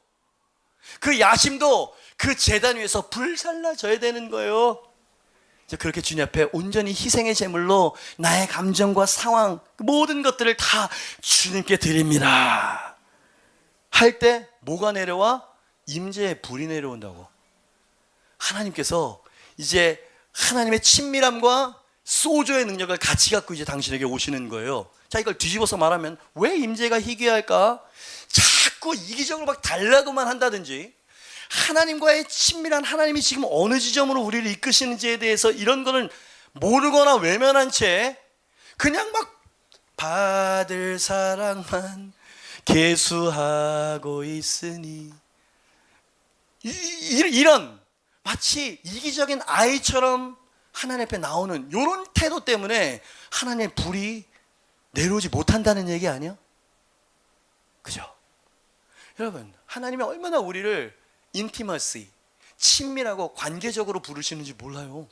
그 야심도 그 제단 위에서 불살라져야 되는 거예요. 그렇게 주님 앞에 온전히 희생의 제물로 나의 감정과 상황, 모든 것들을 다 주님께 드립니다 할 때 뭐가 내려와? 임재의 불이 내려온다고. 하나님께서 이제 하나님의 친밀함과 소조의 능력을 같이 갖고 이제 당신에게 오시는 거예요. 자, 이걸 뒤집어서 말하면 왜 임재가 희귀할까? 자꾸 이기적으로 막 달라고만 한다든지, 하나님과의 친밀한 하나님이 지금 어느 지점으로 우리를 이끄시는지에 대해서 이런 거는 모르거나 외면한 채 그냥 막 받을 사랑만 계수하고 있으니, 이런 마치 이기적인 아이처럼 하나님 앞에 나오는 이런 태도 때문에 하나님의 불이 내려오지 못한다는 얘기 아니야? 그죠? 여러분, 하나님이 얼마나 우리를 인티머시, 친밀하고 관계적으로 부르시는지 몰라요.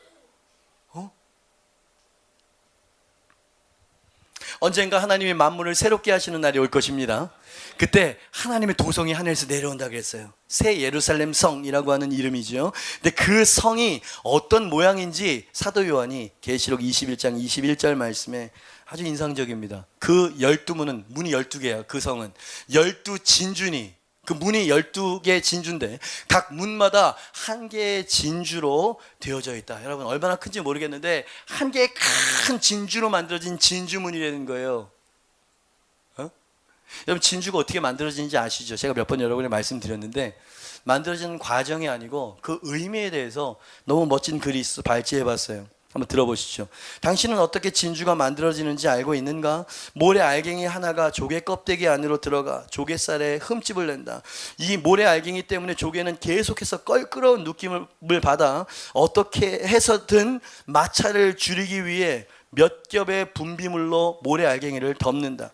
언젠가 하나님이 만물을 새롭게 하시는 날이 올 것입니다. 그때 하나님의 도성이 하늘에서 내려온다고 했어요. 새 예루살렘 성이라고 하는 이름이죠. 근데 그 성이 어떤 모양인지 사도 요한이 계시록 21장 21절 말씀에 아주 인상적입니다. 그 12문은, 문이 12개야. 그 성은 12진주니, 그 문이 12개의 진주인데 각 문마다 한 개의 진주로 되어져 있다. 여러분, 얼마나 큰지 모르겠는데 한 개의 큰 진주로 만들어진 진주문이라는 거예요. 여러분, 진주가 어떻게 만들어지는지 아시죠? 제가 몇 번 여러분에 말씀드렸는데, 만들어지는 과정이 아니고 그 의미에 대해서 너무 멋진 글이 있어 발췌해봤어요. 한번 들어보시죠. 당신은 어떻게 진주가 만들어지는지 알고 있는가? 모래 알갱이 하나가 조개 껍데기 안으로 들어가 조개살에 흠집을 낸다. 이 모래 알갱이 때문에 조개는 계속해서 껄끄러운 느낌을 받아 어떻게 해서든 마찰을 줄이기 위해 몇 겹의 분비물로 모래 알갱이를 덮는다.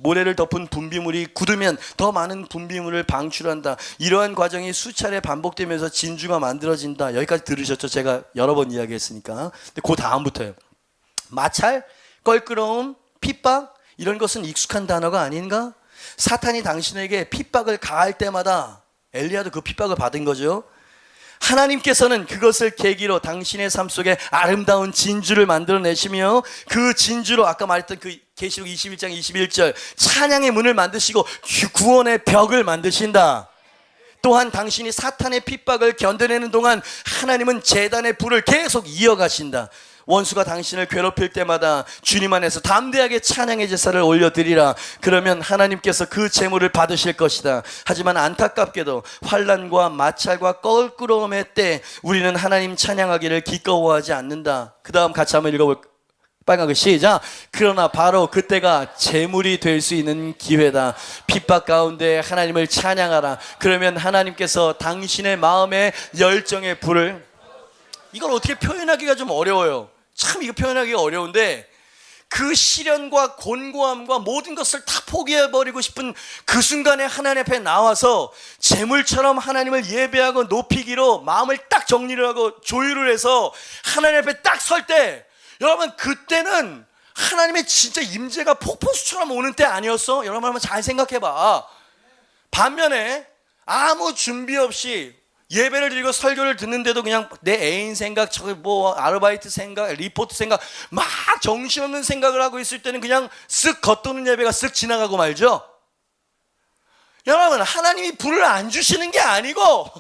모래를 덮은 분비물이 굳으면 더 많은 분비물을 방출한다. 이러한 과정이 수차례 반복되면서 진주가 만들어진다. 여기까지 들으셨죠? 제가 여러 번 이야기했으니까. 근데 그 다음부터요. 마찰, 껄끄러움, 핍박, 이런 것은 익숙한 단어가 아닌가? 사탄이 당신에게 핍박을 가할 때마다, 엘리야도 그 핍박을 받은 거죠. 하나님께서는 그것을 계기로 당신의 삶 속에 아름다운 진주를 만들어내시며, 그 진주로 아까 말했던 그 계시록 21장 21절 찬양의 문을 만드시고 구원의 벽을 만드신다. 또한 당신이 사탄의 핍박을 견뎌내는 동안 하나님은 제단의 불을 계속 이어가신다. 원수가 당신을 괴롭힐 때마다 주님 안에서 담대하게 찬양의 제사를 올려드리라. 그러면 하나님께서 그 제물을 받으실 것이다. 하지만 안타깝게도 환난과 마찰과 껄끄러움의 때 우리는 하나님 찬양하기를 기꺼워하지 않는다. 그 다음 같이 한번 읽어볼까요? 빨간 글 시작. 그러나 바로 그때가 제물이 될 수 있는 기회다. 핍박 가운데 하나님을 찬양하라. 그러면 하나님께서 당신의 마음의 열정의 불을, 이걸 어떻게 표현하기가 좀 어려워요. 참 이거 표현하기가 어려운데, 그 시련과 곤고함과 모든 것을 다 포기해버리고 싶은 그 순간에 하나님 앞에 나와서 제물처럼 하나님을 예배하고 높이기로 마음을 딱 정리를 하고 조율을 해서 하나님 앞에 딱 설 때, 여러분, 그때는 하나님의 진짜 임재가 폭포수처럼 오는 때 아니었어? 여러분 한번 잘 생각해봐. 반면에 아무 준비 없이 예배를 드리고 설교를 듣는데도 그냥 내 애인 생각, 저기 뭐 아르바이트 생각, 리포트 생각, 막 정신없는 생각을 하고 있을 때는 그냥 쓱 겉도는 예배가 쓱 지나가고 말죠. 여러분, 하나님이 불을 안 주시는 게 아니고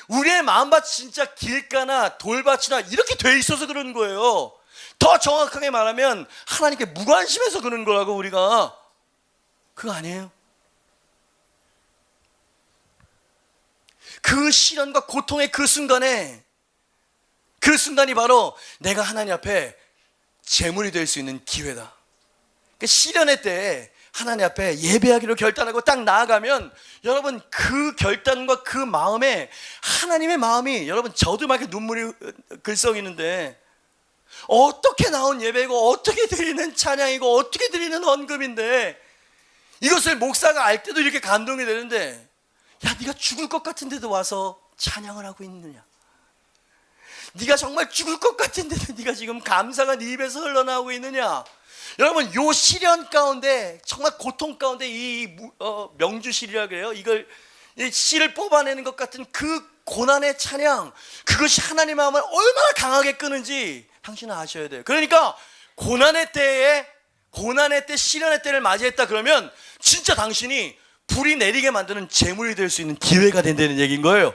우리의 마음밭이 진짜 길가나 돌밭이나 이렇게 돼 있어서 그러는 거예요. 더 정확하게 말하면 하나님께 무관심해서 그러는 거라고. 우리가 그거 아니에요? 그 시련과 고통의 그 순간에, 그 순간이 바로 내가 하나님 앞에 제물이 될 수 있는 기회다. 그 시련의 때에 하나님 앞에 예배하기로 결단하고 딱 나아가면, 여러분 그 결단과 그 마음에 하나님의 마음이, 여러분 저도 막 이렇게 눈물이 글썽이는데, 어떻게 나온 예배고 어떻게 드리는 찬양이고 어떻게 드리는 헌금인데, 이것을 목사가 알 때도 이렇게 감동이 되는데, 야, 네가 죽을 것 같은데도 와서 찬양을 하고 있느냐? 네가 정말 죽을 것 같은데도 네가 지금 감사가 네 입에서 흘러나오고 있느냐? 여러분, 요 시련 가운데, 정말 고통 가운데 이 명주실이라 그래요. 이걸 씨를 뽑아내는 것 같은 그 고난의 찬양, 그것이 하나님의 마음을 얼마나 강하게 끄는지 당신은 아셔야 돼요. 그러니까 고난의 때, 시련의 때를 맞이했다 그러면 진짜 당신이 불이 내리게 만드는 제물이 될 수 있는 기회가 된다는 얘기인 거예요.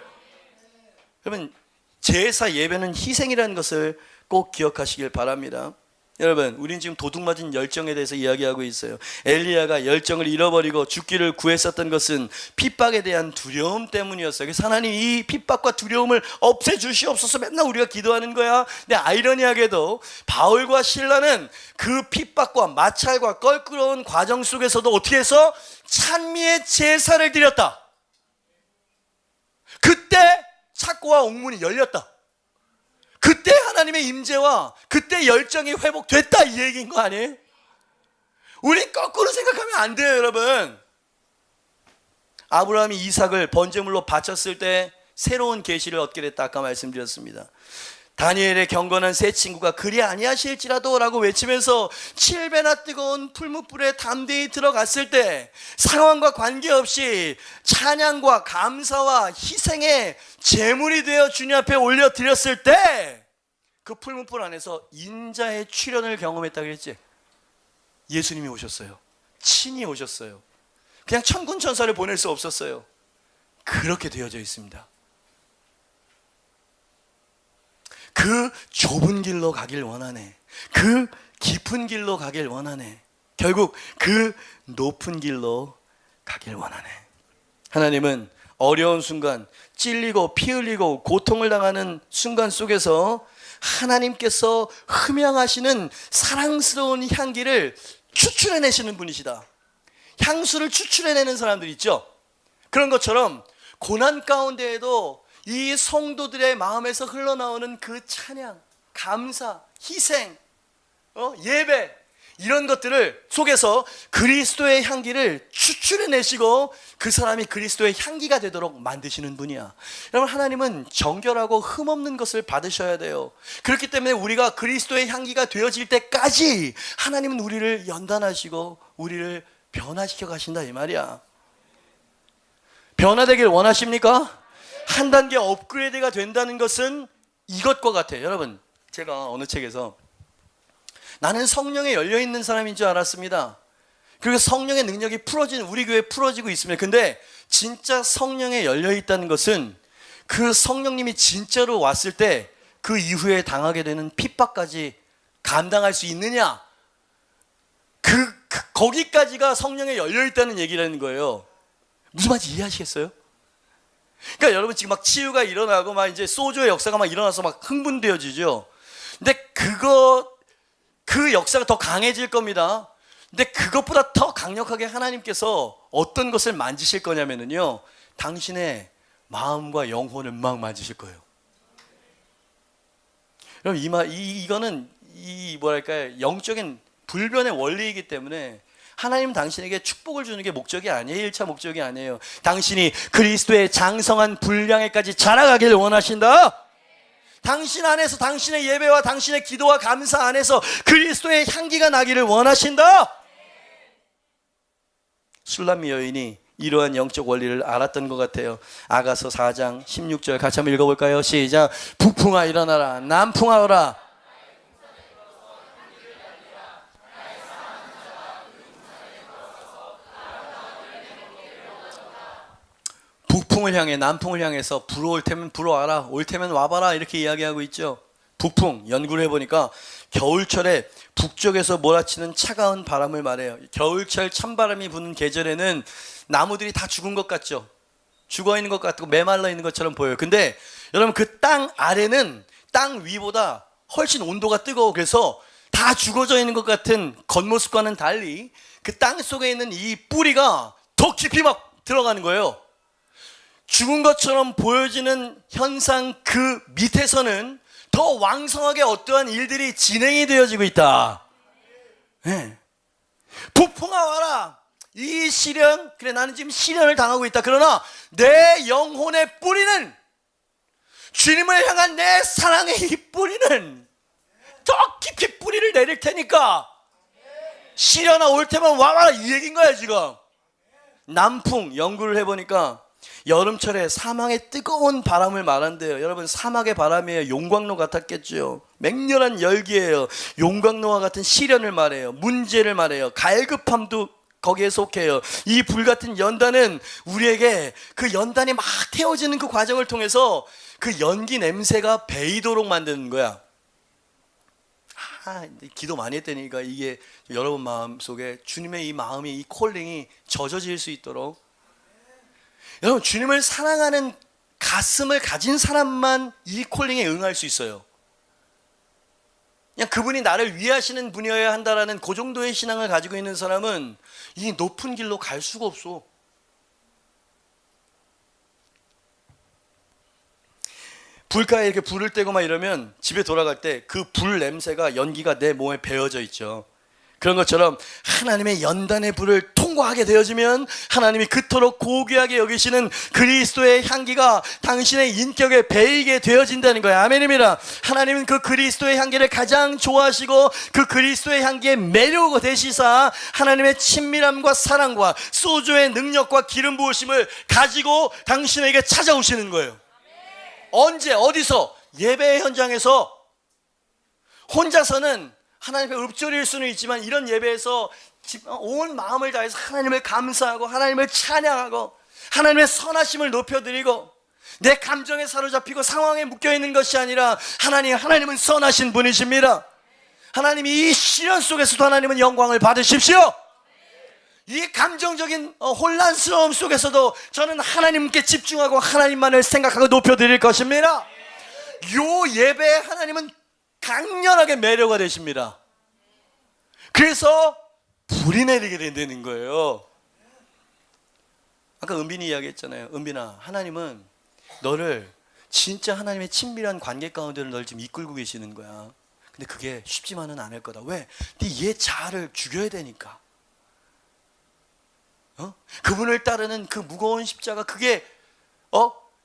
여러분, 제사 예배는 희생이라는 것을 꼭 기억하시길 바랍니다. 여러분, 우린 지금 도둑맞은 열정에 대해서 이야기하고 있어요. 엘리야가 열정을 잃어버리고 죽기를 구했었던 것은 핍박에 대한 두려움 때문이었어요. 그래서 하나님 이 핍박과 두려움을 없애주시옵소서 맨날 우리가 기도하는 거야. 근데 아이러니하게도 바울과 실라는 그 핍박과 마찰과 껄끄러운 과정 속에서도 어떻게 해서 찬미의 제사를 드렸다. 그때 창고와 옥문이 열렸다. 그때 하나님의 임재와 그때 열정이 회복됐다, 이 얘기인 거 아니에요? 우리 거꾸로 생각하면 안 돼요, 여러분. 아브라함이 이삭을 번제물로 바쳤을 때 새로운 계시를 얻게 됐다, 아까 말씀드렸습니다. 다니엘의 경건한 세 친구가 그리 아니하실지라도 라고 외치면서 7배나 뜨거운 풀무불에 담대히 들어갔을 때 상황과 관계없이 찬양과 감사와 희생의 제물이 되어 주님 앞에 올려드렸을 때 그 풀무불 안에서 인자의 출현을 경험했다 그랬지. 예수님이 오셨어요. 친히 오셨어요. 그냥 천군 천사를 보낼 수 없었어요. 그렇게 되어져 있습니다. 그 좁은 길로 가길 원하네. 그 깊은 길로 가길 원하네. 결국 그 높은 길로 가길 원하네. 하나님은 어려운 순간, 찔리고 피 흘리고 고통을 당하는 순간 속에서 하나님께서 흠양하시는 사랑스러운 향기를 추출해내시는 분이시다. 향수를 추출해내는 사람들 있죠. 그런 것처럼 고난 가운데에도 이 성도들의 마음에서 흘러나오는 그 찬양, 감사, 희생, 예배, 이런 것들을 속에서 그리스도의 향기를 추출해내시고 그 사람이 그리스도의 향기가 되도록 만드시는 분이야. 여러분, 하나님은 정결하고 흠없는 것을 받으셔야 돼요. 그렇기 때문에 우리가 그리스도의 향기가 되어질 때까지 하나님은 우리를 연단하시고 우리를 변화시켜 가신다, 이 말이야. 변화되길 원하십니까? 한 단계 업그레이드가 된다는 것은 이것과 같아요. 여러분, 제가 어느 책에서 나는 성령에 열려있는 사람인 줄 알았습니다. 그리고 성령의 능력이 우리 교회에 풀어지고 있습니다. 근데 진짜 성령에 열려있다는 것은 그 성령님이 진짜로 왔을 때 그 이후에 당하게 되는 핍박까지 감당할 수 있느냐, 거기까지가 성령에 열려있다는 얘기라는 거예요. 무슨 말인지 이해하시겠어요? 그러니까 여러분, 지금 막 치유가 일어나고 막 이제 소조의 역사가 막 일어나서 막 흥분되어지죠. 근데 그 역사가 더 강해질 겁니다. 근데 그것보다 더 강력하게 하나님께서 어떤 것을 만지실 거냐면요, 당신의 마음과 영혼을 막 만지실 거예요. 그럼 이거는 뭐랄까요, 영적인 불변의 원리이기 때문에 하나님은 당신에게 축복을 주는 게 목적이 아니에요. 1차 목적이 아니에요. 당신이 그리스도의 장성한 분량에까지 자라가길 원하신다. 당신 안에서 당신의 예배와 당신의 기도와 감사 안에서 그리스도의 향기가 나기를 원하신다. 술람미 여인이 이러한 영적 원리를 알았던 것 같아요. 아가서 4장 16절 같이 한번 읽어볼까요? 시작. 북풍아 일어나라, 남풍아 오라. 북풍을 향해, 남풍을 향해서 불어올 테면 불어와라, 올 테면 와봐라, 이렇게 이야기하고 있죠. 북풍, 연구를 해보니까 겨울철에 북쪽에서 몰아치는 차가운 바람을 말해요. 겨울철 찬바람이 부는 계절에는 나무들이 다 죽은 것 같죠. 죽어있는 것 같고 메말라 있는 것처럼 보여요. 근데 여러분, 그 땅 아래는 땅 위보다 훨씬 온도가 뜨거워. 그래서 다 죽어져 있는 것 같은 겉모습과는 달리 그 땅 속에 있는 이 뿌리가 더 깊이 막 들어가는 거예요. 죽은 것처럼 보여지는 현상 그 밑에서는 더 왕성하게 어떠한 일들이 진행이 되어지고 있다. 네. 북풍아 와라. 이 시련, 그래 나는 지금 시련을 당하고 있다. 그러나 내 영혼의 뿌리는, 주님을 향한 내 사랑의 이 뿌리는 더 깊이 뿌리를 내릴 테니까 시련아 올 테면 와라, 이 얘기인 거야 지금. 남풍, 연구를 해보니까 여름철에 사막의 뜨거운 바람을 말한대요. 여러분, 사막의 바람이에요. 용광로 같았겠죠. 맹렬한 열기예요. 용광로와 같은 시련을 말해요. 문제를 말해요. 갈급함도 거기에 속해요. 이 불같은 연단은 우리에게 그 연단이 막 태워지는 그 과정을 통해서 그 연기 냄새가 배이도록 만드는 거야. 기도 많이 했다니까 이게 여러분 마음 속에 주님의 이 마음이, 이 콜링이 젖어질 수 있도록, 여러분 주님을 사랑하는 가슴을 가진 사람만 이 콜링에 응할 수 있어요. 그냥 그분이 나를 위하시는 분이어야 한다라는 그 정도의 신앙을 가지고 있는 사람은 이 높은 길로 갈 수가 없어. 불가에 이렇게 불을 떼고 막 이러면 집에 돌아갈 때 그 불 냄새가, 연기가 내 몸에 배어져 있죠. 그런 것처럼 하나님의 연단의 불을 통과하게 되어지면 하나님이 그토록 고귀하게 여기시는 그리스도의 향기가 당신의 인격에 배이게 되어진다는 거예요. 아멘입니다. 하나님은 그 그리스도의 향기를 가장 좋아하시고 그 그리스도의 향기에 매료가 되시사 하나님의 친밀함과 사랑과 소조의 능력과 기름 부으심을 가지고 당신에게 찾아오시는 거예요. 언제 어디서? 예배 현장에서. 혼자서는 하나님의 읊조릴 수는 있지만 이런 예배에서 온 마음을 다해서 하나님을 감사하고 하나님을 찬양하고 하나님의 선하심을 높여드리고 내 감정에 사로잡히고 상황에 묶여있는 것이 아니라 하나님은 선하신 분이십니다. 하나님이 이 시련 속에서도 하나님은 영광을 받으십시오. 이 감정적인 혼란스러움 속에서도 저는 하나님께 집중하고 하나님만을 생각하고 높여드릴 것입니다. 요 예배에 하나님은 강렬하게 매료가 되십니다. 그래서 불이 내리게 된다는 거예요. 아까 은빈이 이야기했잖아요. 은빈아, 하나님은 너를 진짜 하나님의 친밀한 관계 가운데를 널 지금 이끌고 계시는 거야. 근데 그게 쉽지만은 않을 거다. 왜? 네 옛 자아를 죽여야 되니까. 그분을 따르는 그 무거운 십자가, 그게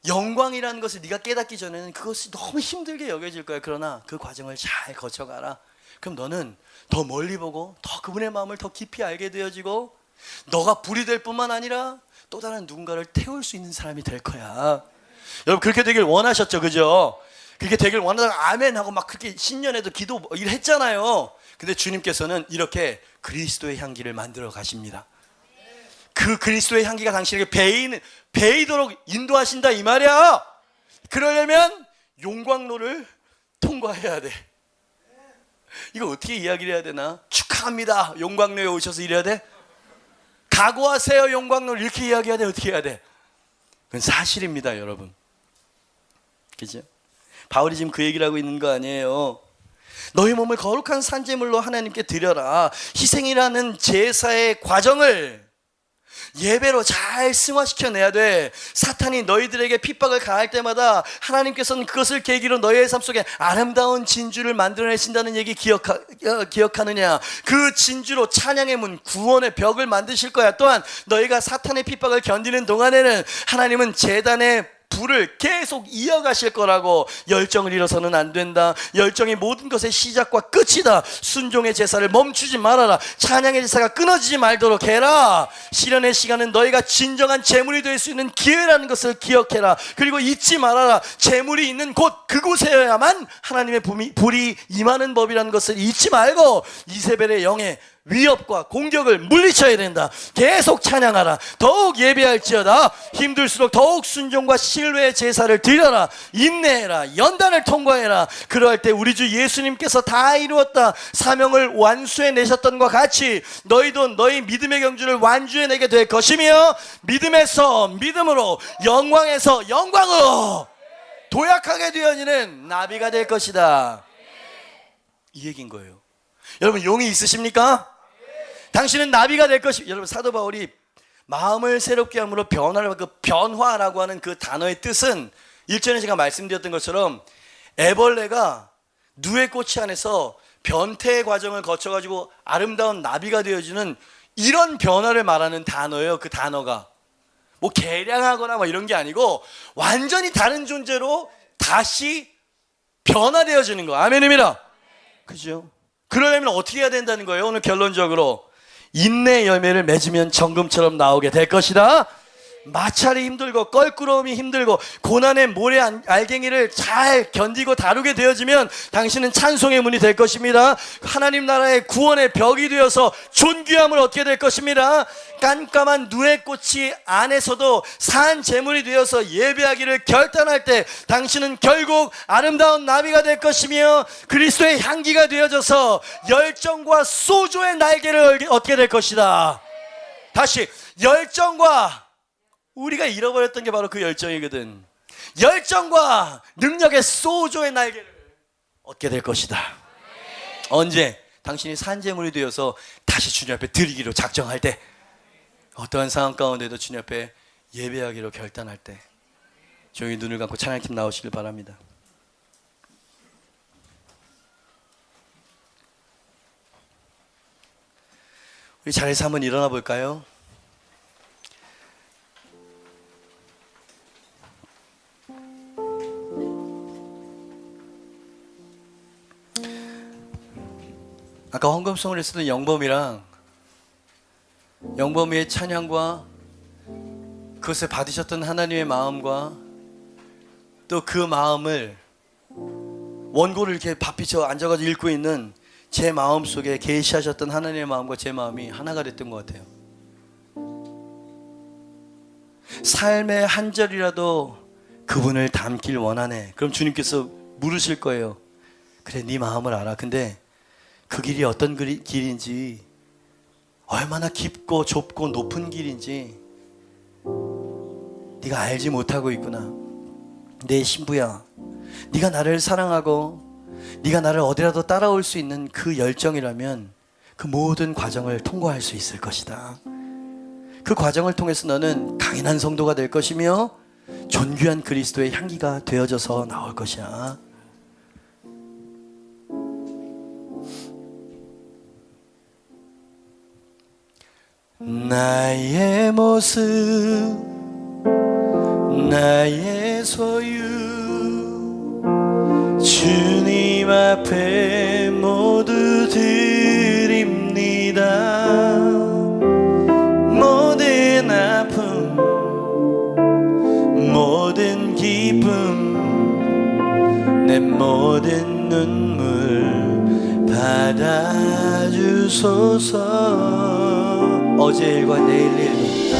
영광이라는 것을 네가 깨닫기 전에는 그것이 너무 힘들게 여겨질 거야. 그러나 그 과정을 잘 거쳐가라. 그럼 너는 더 멀리 보고 더 그분의 마음을 더 깊이 알게 되어지고 너가 불이 될 뿐만 아니라 또 다른 누군가를 태울 수 있는 사람이 될 거야. 여러분 그렇게 되길 원하셨죠, 그죠? 그렇게 되길 원하다가 아멘 하고 막 그렇게 신년에도 기도 일했잖아요. 근데 주님께서는 이렇게 그리스도의 향기를 만들어 가십니다. 그 그리스도의 향기가 당신에게 배이도록 인도하신다 이 말이야. 그러려면 용광로를 통과해야 돼. 이거 어떻게 이야기를 해야 되나? 축하합니다, 용광로에 오셔서 이래야 돼? 각오하세요, 용광로를, 이렇게 이야기해야 돼? 어떻게 해야 돼? 그건 사실입니다, 여러분. 그죠? 바울이 지금 그 얘기를 하고 있는 거 아니에요. 너희 몸을 거룩한 산제물로 하나님께 드려라. 희생이라는 제사의 과정을 예배로 잘 승화시켜내야 돼. 사탄이 너희들에게 핍박을 가할 때마다 하나님께서는 그것을 계기로 너희의 삶 속에 아름다운 진주를 만들어내신다는 얘기 기억하느냐? 그 진주로 찬양의 문, 구원의 벽을 만드실 거야. 또한 너희가 사탄의 핍박을 견디는 동안에는 하나님은 제단의 불을 계속 이어가실 거라고. 열정을 잃어서는 안 된다. 열정이 모든 것의 시작과 끝이다. 순종의 제사를 멈추지 말아라. 찬양의 제사가 끊어지지 말도록 해라. 시련의 시간은 너희가 진정한 제물이 될 수 있는 기회라는 것을 기억해라. 그리고 잊지 말아라. 제물이 있는 곳, 그곳에야만 하나님의 불이 임하는 법이라는 것을 잊지 말고 이세벨의 영에 위협과 공격을 물리쳐야 된다. 계속 찬양하라. 더욱 예배할지어다. 힘들수록 더욱 순종과 신뢰의 제사를 드려라. 인내해라. 연단을 통과해라. 그러할 때 우리 주 예수님께서 다 이루었다, 사명을 완수해내셨던 것과 같이 너희도 너희 믿음의 경주를 완주해내게 될 것이며 믿음에서 믿음으로, 영광에서 영광으로 도약하게 되어지는 나비가 될 것이다. 이 얘기인 거예요. 여러분 용이 있으십니까? 당신은 나비가 될 것이. 여러분 사도 바울이 마음을 새롭게 함으로 변화를, 그 변화라고 하는 그 단어의 뜻은 일전에 제가 말씀드렸던 것처럼 애벌레가 누의 꽃이 안에서 변태의 과정을 거쳐가지고 아름다운 나비가 되어지는 이런 변화를 말하는 단어예요. 그 단어가 뭐 개량하거나 뭐 이런 게 아니고 완전히 다른 존재로 다시 변화되어지는 거. 아멘입니다. 그죠? 그러려면 어떻게 해야 된다는 거예요? 오늘 결론적으로 인내 열매를 맺으면 정금처럼 나오게 될 것이다. 마찰이 힘들고 껄끄러움이 힘들고 고난의 모래 알갱이를 잘 견디고 다루게 되어지면 당신은 찬송의 문이 될 것입니다. 하나님 나라의 구원의 벽이 되어서 존귀함을 얻게 될 것입니다. 깜깜한 눈의 꽃이 안에서도 산 제물이 되어서 예배하기를 결단할 때 당신은 결국 아름다운 나비가 될 것이며 그리스도의 향기가 되어져서 열정과 소조의 날개를 얻게 될 것이다. 다시, 열정과, 우리가 잃어버렸던 게 바로 그 열정이거든. 열정과 능력의 소조의 날개를 얻게 될 것이다. 언제? 당신이 산재물이 되어서 다시 주님 앞에 드리기로 작정할 때, 어떠한 상황 가운데도 주님 앞에 예배하기로 결단할 때, 조용히 눈을 감고 찬양팀 나오시길 바랍니다. 우리 자리에서 한번 일어나 볼까요? 아까 헌금송을 했었던 영범이의 찬양과 그것을 받으셨던 하나님의 마음과 또 그 마음을 원고를 이렇게 밥비쳐 앉아가지고 읽고 있는 제 마음 속에 계시하셨던 하나님의 마음과 제 마음이 하나가 됐던 것 같아요. 삶의 한 절이라도 그분을 닮길 원하네. 그럼 주님께서 물으실 거예요. 그래, 네 마음을 알아. 근데 그 길이 어떤 길인지, 얼마나 깊고 좁고 높은 길인지 네가 알지 못하고 있구나. 내 신부야, 네가 나를 사랑하고 네가 나를 어디라도 따라올 수 있는 그 열정이라면 그 모든 과정을 통과할 수 있을 것이다. 그 과정을 통해서 너는 강인한 성도가 될 것이며 존귀한 그리스도의 향기가 되어져서 나올 것이야. 나의 모습, 나의 소유, 주님 앞에 모두 드립니다. 모든 아픔, 모든 기쁨, 내 모든 눈물 받아주소서. 어제 일과 내일 일,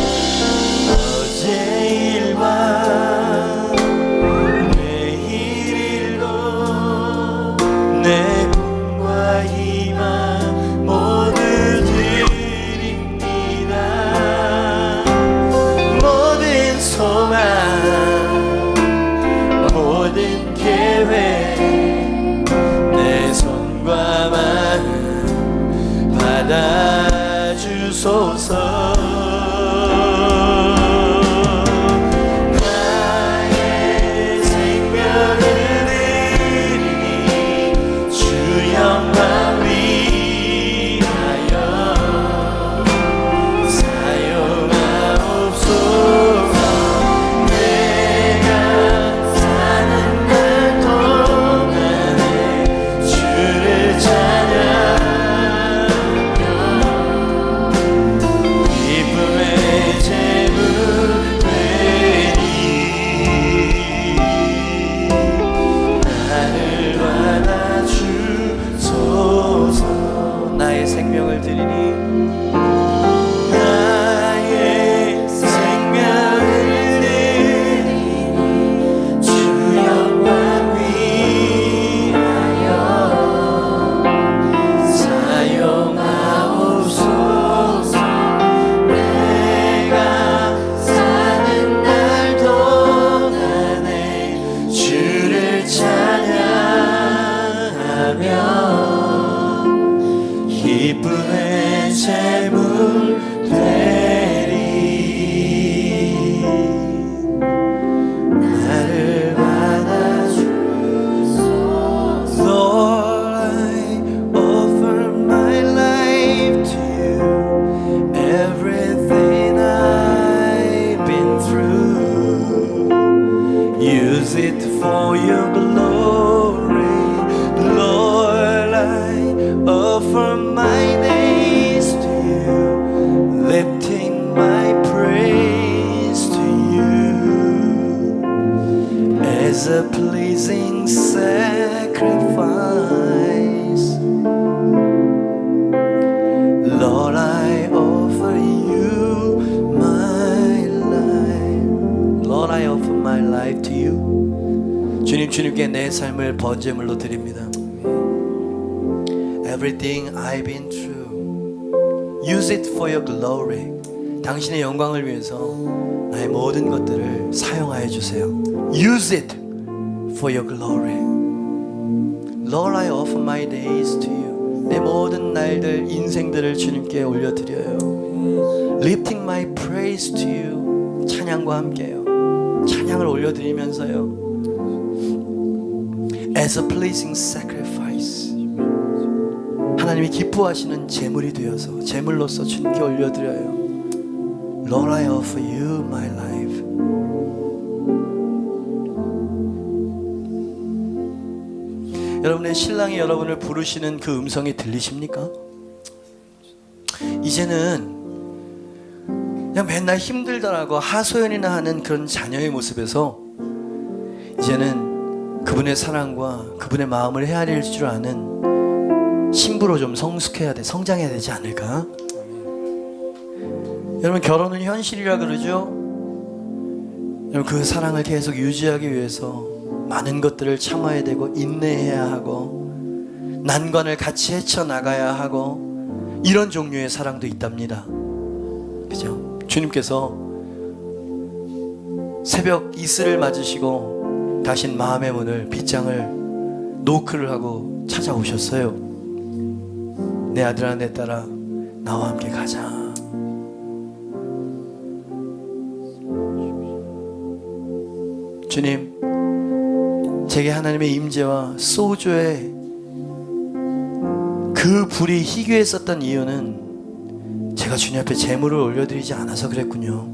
어제 일과 내일 일로 내 꿈과 희망 모두 드립니다. 모든 소망, 모든 계획, 내 손과 마음 받아주소서. 기쁨의 제물 되리. 나를 받아주소서. Lord, I offer my life to you. Everything I've been through, use it for your glory. Lord, I offer my days to you, lifting my praise to as a pleasing sacrifice. Lord, I offer you my life. Lord, I offer my life to you. 주님께 내 삶을 번제물로 드립니다. Everything I've been through, use it for your glory. 당신의 영광을 위해서 나의 모든 것들을 사용하여 주세요. Use it for your glory. Lord, I offer my days to you. 내 모든 날들, 인생들을 주님께 올려드려요. Lifting my praise to you. 찬양과 함께요. 찬양을 올려드리면서요. As a pleasing sacrifice. 하나님이 기뻐하시는 제물이 되어서 제물로서 주님께 올려드려요. Lord, I offer you my life. 여러분의 신랑이 여러분을 부르시는 그 음성이 들리십니까? 이제는 그냥 맨날 힘들다라고 하소연이나 하는 그런 자녀의 모습에서 이제는 그분의 사랑과 그분의 마음을 헤아릴 줄 아는 신부로 좀 성장해야 되지 않을까? 여러분, 결혼은 현실이라 그러죠? 여러분, 그 사랑을 계속 유지하기 위해서 많은 것들을 참아야 되고 인내해야 하고 난관을 같이 헤쳐나가야 하고 이런 종류의 사랑도 있답니다. 그죠? 주님께서 새벽 이슬을 맞으시고 다신 마음의 문을 빗장을 노크를 하고 찾아오셨어요. 내 아들아 내 딸아 나와 함께 가자. 주님, 제게 하나님의 임재와 소조의 그 불이 희귀했었던 이유는 제가 주님 앞에 제물을 올려드리지 않아서 그랬군요.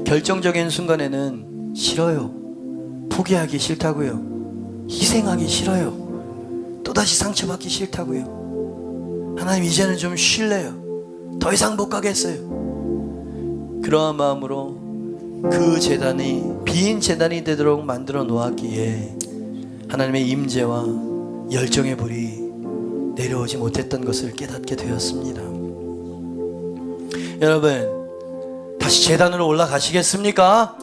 결정적인 순간에는 싫어요. 포기하기 싫다고요. 희생하기 싫어요. 또다시 상처받기 싫다고요. 하나님, 이제는 좀 쉴래요. 더 이상 못 가겠어요. 그러한 마음으로 그 제단이 빈 제단이 되도록 만들어 놓았기에 하나님의 임재와 열정의 불이 내려오지 못했던 것을 깨닫게 되었습니다. 여러분, 다시 제단으로 올라가시겠습니까?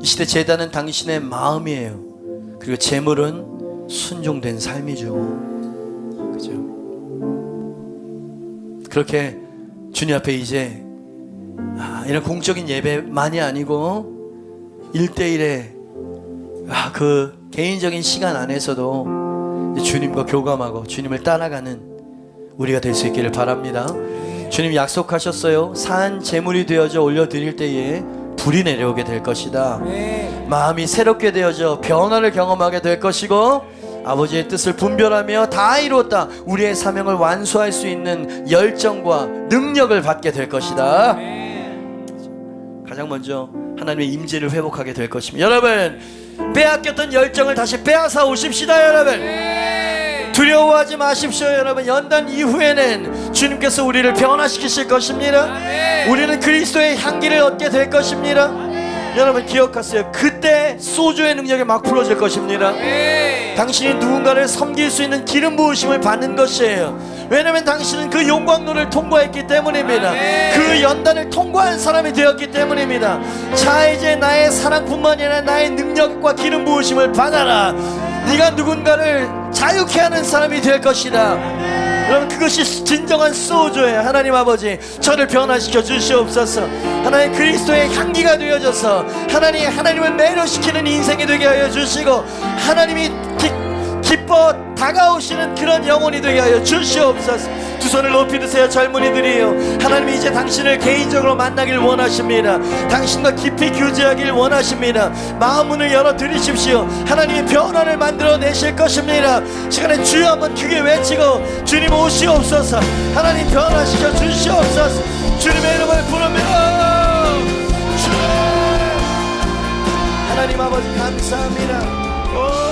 이 시대 제단은 당신의 마음이에요. 그리고 제물은 순종된 삶이죠. 그죠? 그렇게 주님 앞에 이제 이런 공적인 예배만이 아니고 1대1의 그 개인적인 시간 안에서도 주님과 교감하고 주님을 따라가는 우리가 될 수 있기를 바랍니다. 주님 약속하셨어요. 산 제물이 되어져 올려드릴 때에 불이 내려오게 될 것이다. 마음이 새롭게 되어져 변화를 경험하게 될 것이고 아버지의 뜻을 분별하며 다 이루었다. 우리의 사명을 완수할 수 있는 열정과 능력을 받게 될 것이다. 가장 먼저 하나님의 임재를 회복하게 될 것입니다. 여러분, 빼앗겼던 열정을 다시 빼앗아 오십시다. 여러분, 두려워하지 마십시오. 여러분, 연단 이후에는 주님께서 우리를 변화시키실 것입니다. 우리는 그리스도의 향기를 얻게 될 것입니다. 여러분 기억하세요. 그때 소조의 능력이 막 풀어질 것입니다. 당신이 누군가를 섬길 수 있는 기름 부으심을 받는 것이에요. 왜냐하면 당신은 그 용광로를 통과했기 때문입니다. 그 연단을 통과한 사람이 되었기 때문입니다. 자, 이제 나의 사랑뿐만이 아니라 나의 능력과 기름 부으심을 받아라. 네가 누군가를 자유케 하는 사람이 될 것이다. 여러분, 그것이 진정한 소조예요. 하나님 아버지, 저를 변화시켜 주시옵소서. 하나님, 그리스도의 향기가 되어져서 하나님을 매료시키는 인생이 되게 하여 주시고 하나님이 기뻐 다가오시는 그런 영혼이 되게 하여 주시옵소서. 두 손을 높이 드세요. 젊은이들이요, 하나님이 이제 당신을 개인적으로 만나길 원하십니다. 당신과 깊이 교제하길 원하십니다. 마음문을 열어드리십시오. 하나님이 변화를 만들어내실 것입니다. 시간에 주여 한번 크게 외치고 주님 오시옵소서. 하나님 변화시켜 주시옵소서. 주님의 이름을 부릅니다. 주님, 하나님 아버지 감사합니다.